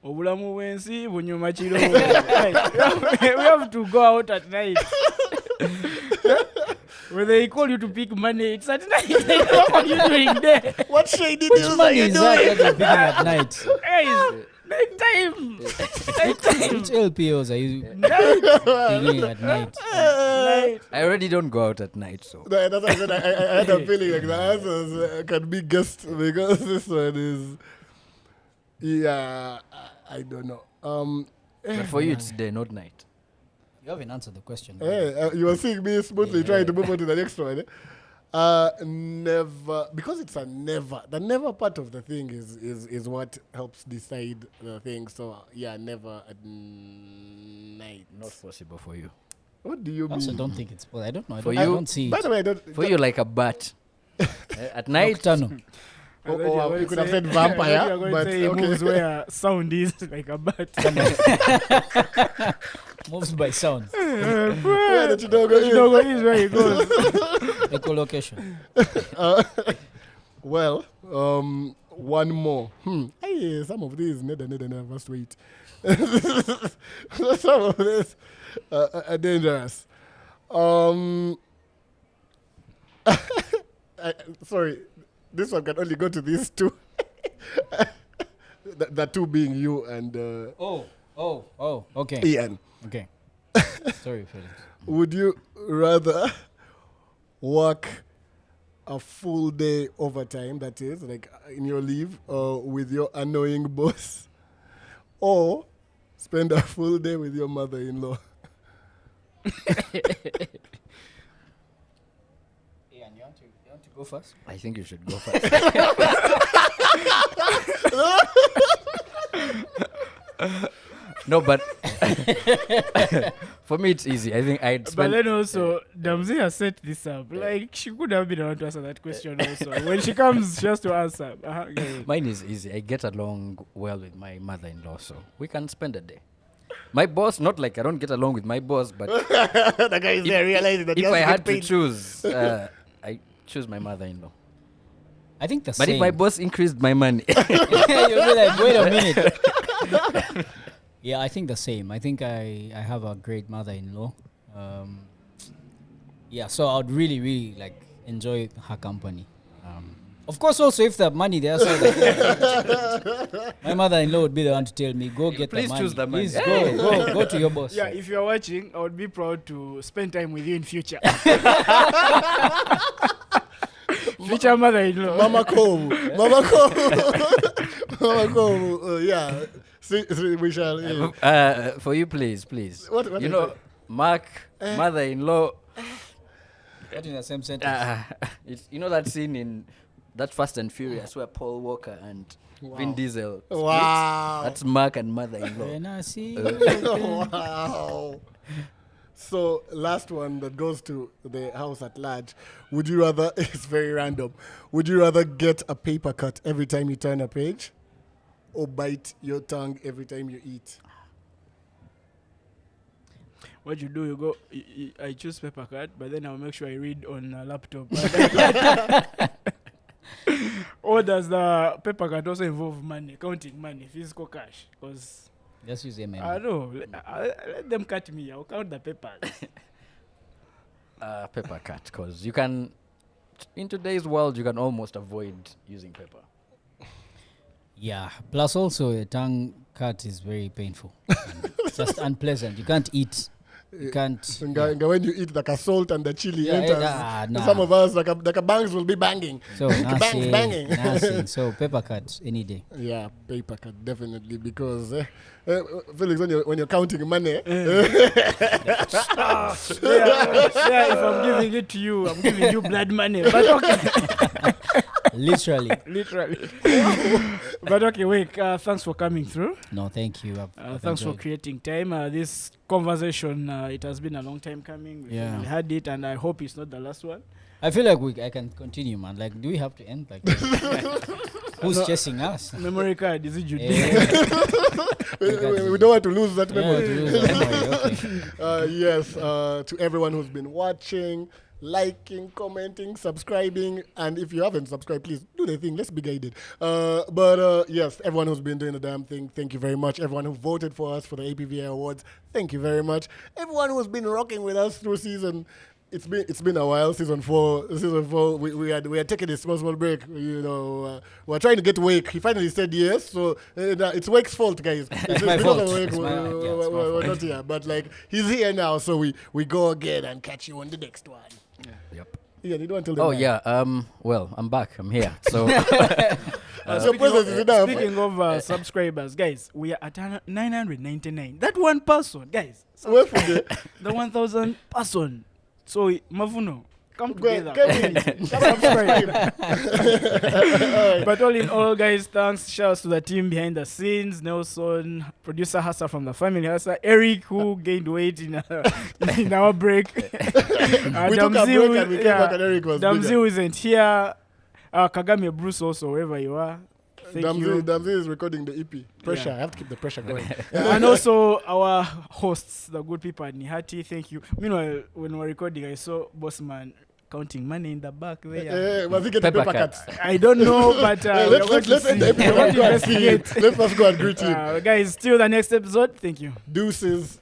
Obulamu bwensi bunyuma kiro. We have to go out at night. When they call you to pick money, it's at night. What are you doing there? What shady Which deals are money you is that doing? that you're picking at night? Guys, nighttime. Nighttime. Which LPOs are you Night. picking at night? Night. I already don't go out at night, so. No, that's what I said. I had a feeling like the answers can be guessed because this one is. Yeah, I don't know. But for you, it's day, not night. You haven't answered the question. You were seeing me smoothly trying to move on to the next one. Never, because it's a never. The never part of the thing is what helps decide the thing. So yeah, never at night. Not possible for you. What do you I also mean? don't think it's. Well, I don't know. I For don't, I you? don't see. By the way, I don't. For you, like a bat. At night, Nocturnal. Oh, you could have said I vampire, thought you were going but to say it okay. moves where sound is like a bat. Moves by sound. Where the Chidogo is. Chidogo is where he goes. Echolocation. Well, one more. Hey, some of these never must wait. Some of these are dangerous. Sorry, this one can only go to these two. The two being you and Okay. Ian. Okay. Sorry, Felix. Would you rather work a full day overtime, that is, like in your leave, with your annoying boss, or spend a full day with your mother-in-law? Ian, you want to go first? I think you should go first. No, but for me it's easy. I think I'd But spend. then also, Damzi has set this up. Like, she could have been able to answer that question also. When she comes, she has to answer. Mine is easy. I get along well with my mother-in-law, so we can spend a day. My boss, not like I don't get along with my boss, but The guy is there realizing that if I had to choose, I choose my mother-in-law. I think the But same. if my boss increased my money, You'll be like, wait a minute. Yeah, I think the same. I think I have a great mother-in-law. Yeah, so I would really, really like enjoy her company. Of course, also if the money there, so that, my mother-in-law would be the one to tell me, go get Please the money. choose the money. Please go to your boss. Yeah, if you're watching, I would be proud to spend time with you in future. Future mother-in-law. Mama Kovu. Yeah. See, we shall. Yeah. for you, please. What You is know, that? Mark, mother-in-law. Not in the same sentence. You know that scene in that Fast and Furious where Paul Walker and Vin Diesel split? Wow. That's Mark and mother-in-law. When I see Wow. So, last one that goes to the house at large. Would you rather, it's very random, would you rather get a paper cut every time you turn a page or bite your tongue every time you eat? What you do, you go, I choose paper cut, but then I'll make sure I read on a laptop. Or does the paper cut also involve money, counting money, physical cash? Because just use MM. I don't know, let them cut me, I'll count the papers. Paper cut, because you can, in today's world, you can almost avoid using paper. Yeah. Plus, also a tongue cut is very painful. And just unpleasant. You can't eat. You can't. Nga when you eat, like a salt and the chili Yeah, enters. nah. Some of us, like a bangs will be banging. So Bangs banging. nothing. So paper cut any day. Yeah, paper cut definitely because Felix, when you're counting money, If I'm giving it to you, I'm giving you blood money. But okay. Literally. Literally. But okay, Wake, thanks for coming through. No, thank you. I've Thanks for enjoyed. creating time. This conversation, it has been a long time coming. We Yeah. finally had it, and I hope it's not the last one. I feel like I can continue, man. Like, do we have to end? Like, who's chasing us? Memory card, is it Judy? We don't want to lose that Yeah, memory. to lose the memory, okay. Yes, to everyone who's been watching, liking, commenting, subscribing, and if you haven't subscribed, please do the thing. Let's be guided. But yes, everyone who's been doing the damn thing, thank you very much. Everyone who voted for us for the APVA awards, thank you very much. Everyone who's been rocking with us through season. It's been a while. Season four. We had taken a small break. You know, we're trying to get Wake. He finally said yes. So it's Wake's fault, guys. It's my because fault. of Wake, It's my- yeah, it's my we're fault. not here. But like he's here now, so we go again and catch you on the next one. Yep. Yeah, you don't tell them. Oh that. yeah. Well, I'm back. I'm here. So Your presence is enough. Speaking of subscribers, guys, we are at 999. That one person, guys. Wait for the The 1,000 person. So, Mavuno, come Go- together. come in. Subscribe. But all in all, guys, thanks. Shouts to the team behind the scenes. Nelson, producer Hassa from the family. Hassa, Eric, who gained weight in our break. We took a break and we came back and Eric was bigger. Damzi isn't here. Kagame Bruce also, wherever you are. Thank you. Damzi is recording the EP. Pressure. Yeah. I have to keep the pressure going. And also our hosts, the good people at Nihati, thank you. Meanwhile, when we're recording, I saw Bossman counting money in the back there. Was he getting Paper paper cuts? I don't know, but Let's end the episode. we're going to Go and see. investigate. Let's first go and greet him. Guys, till the next episode, thank you. Deuces.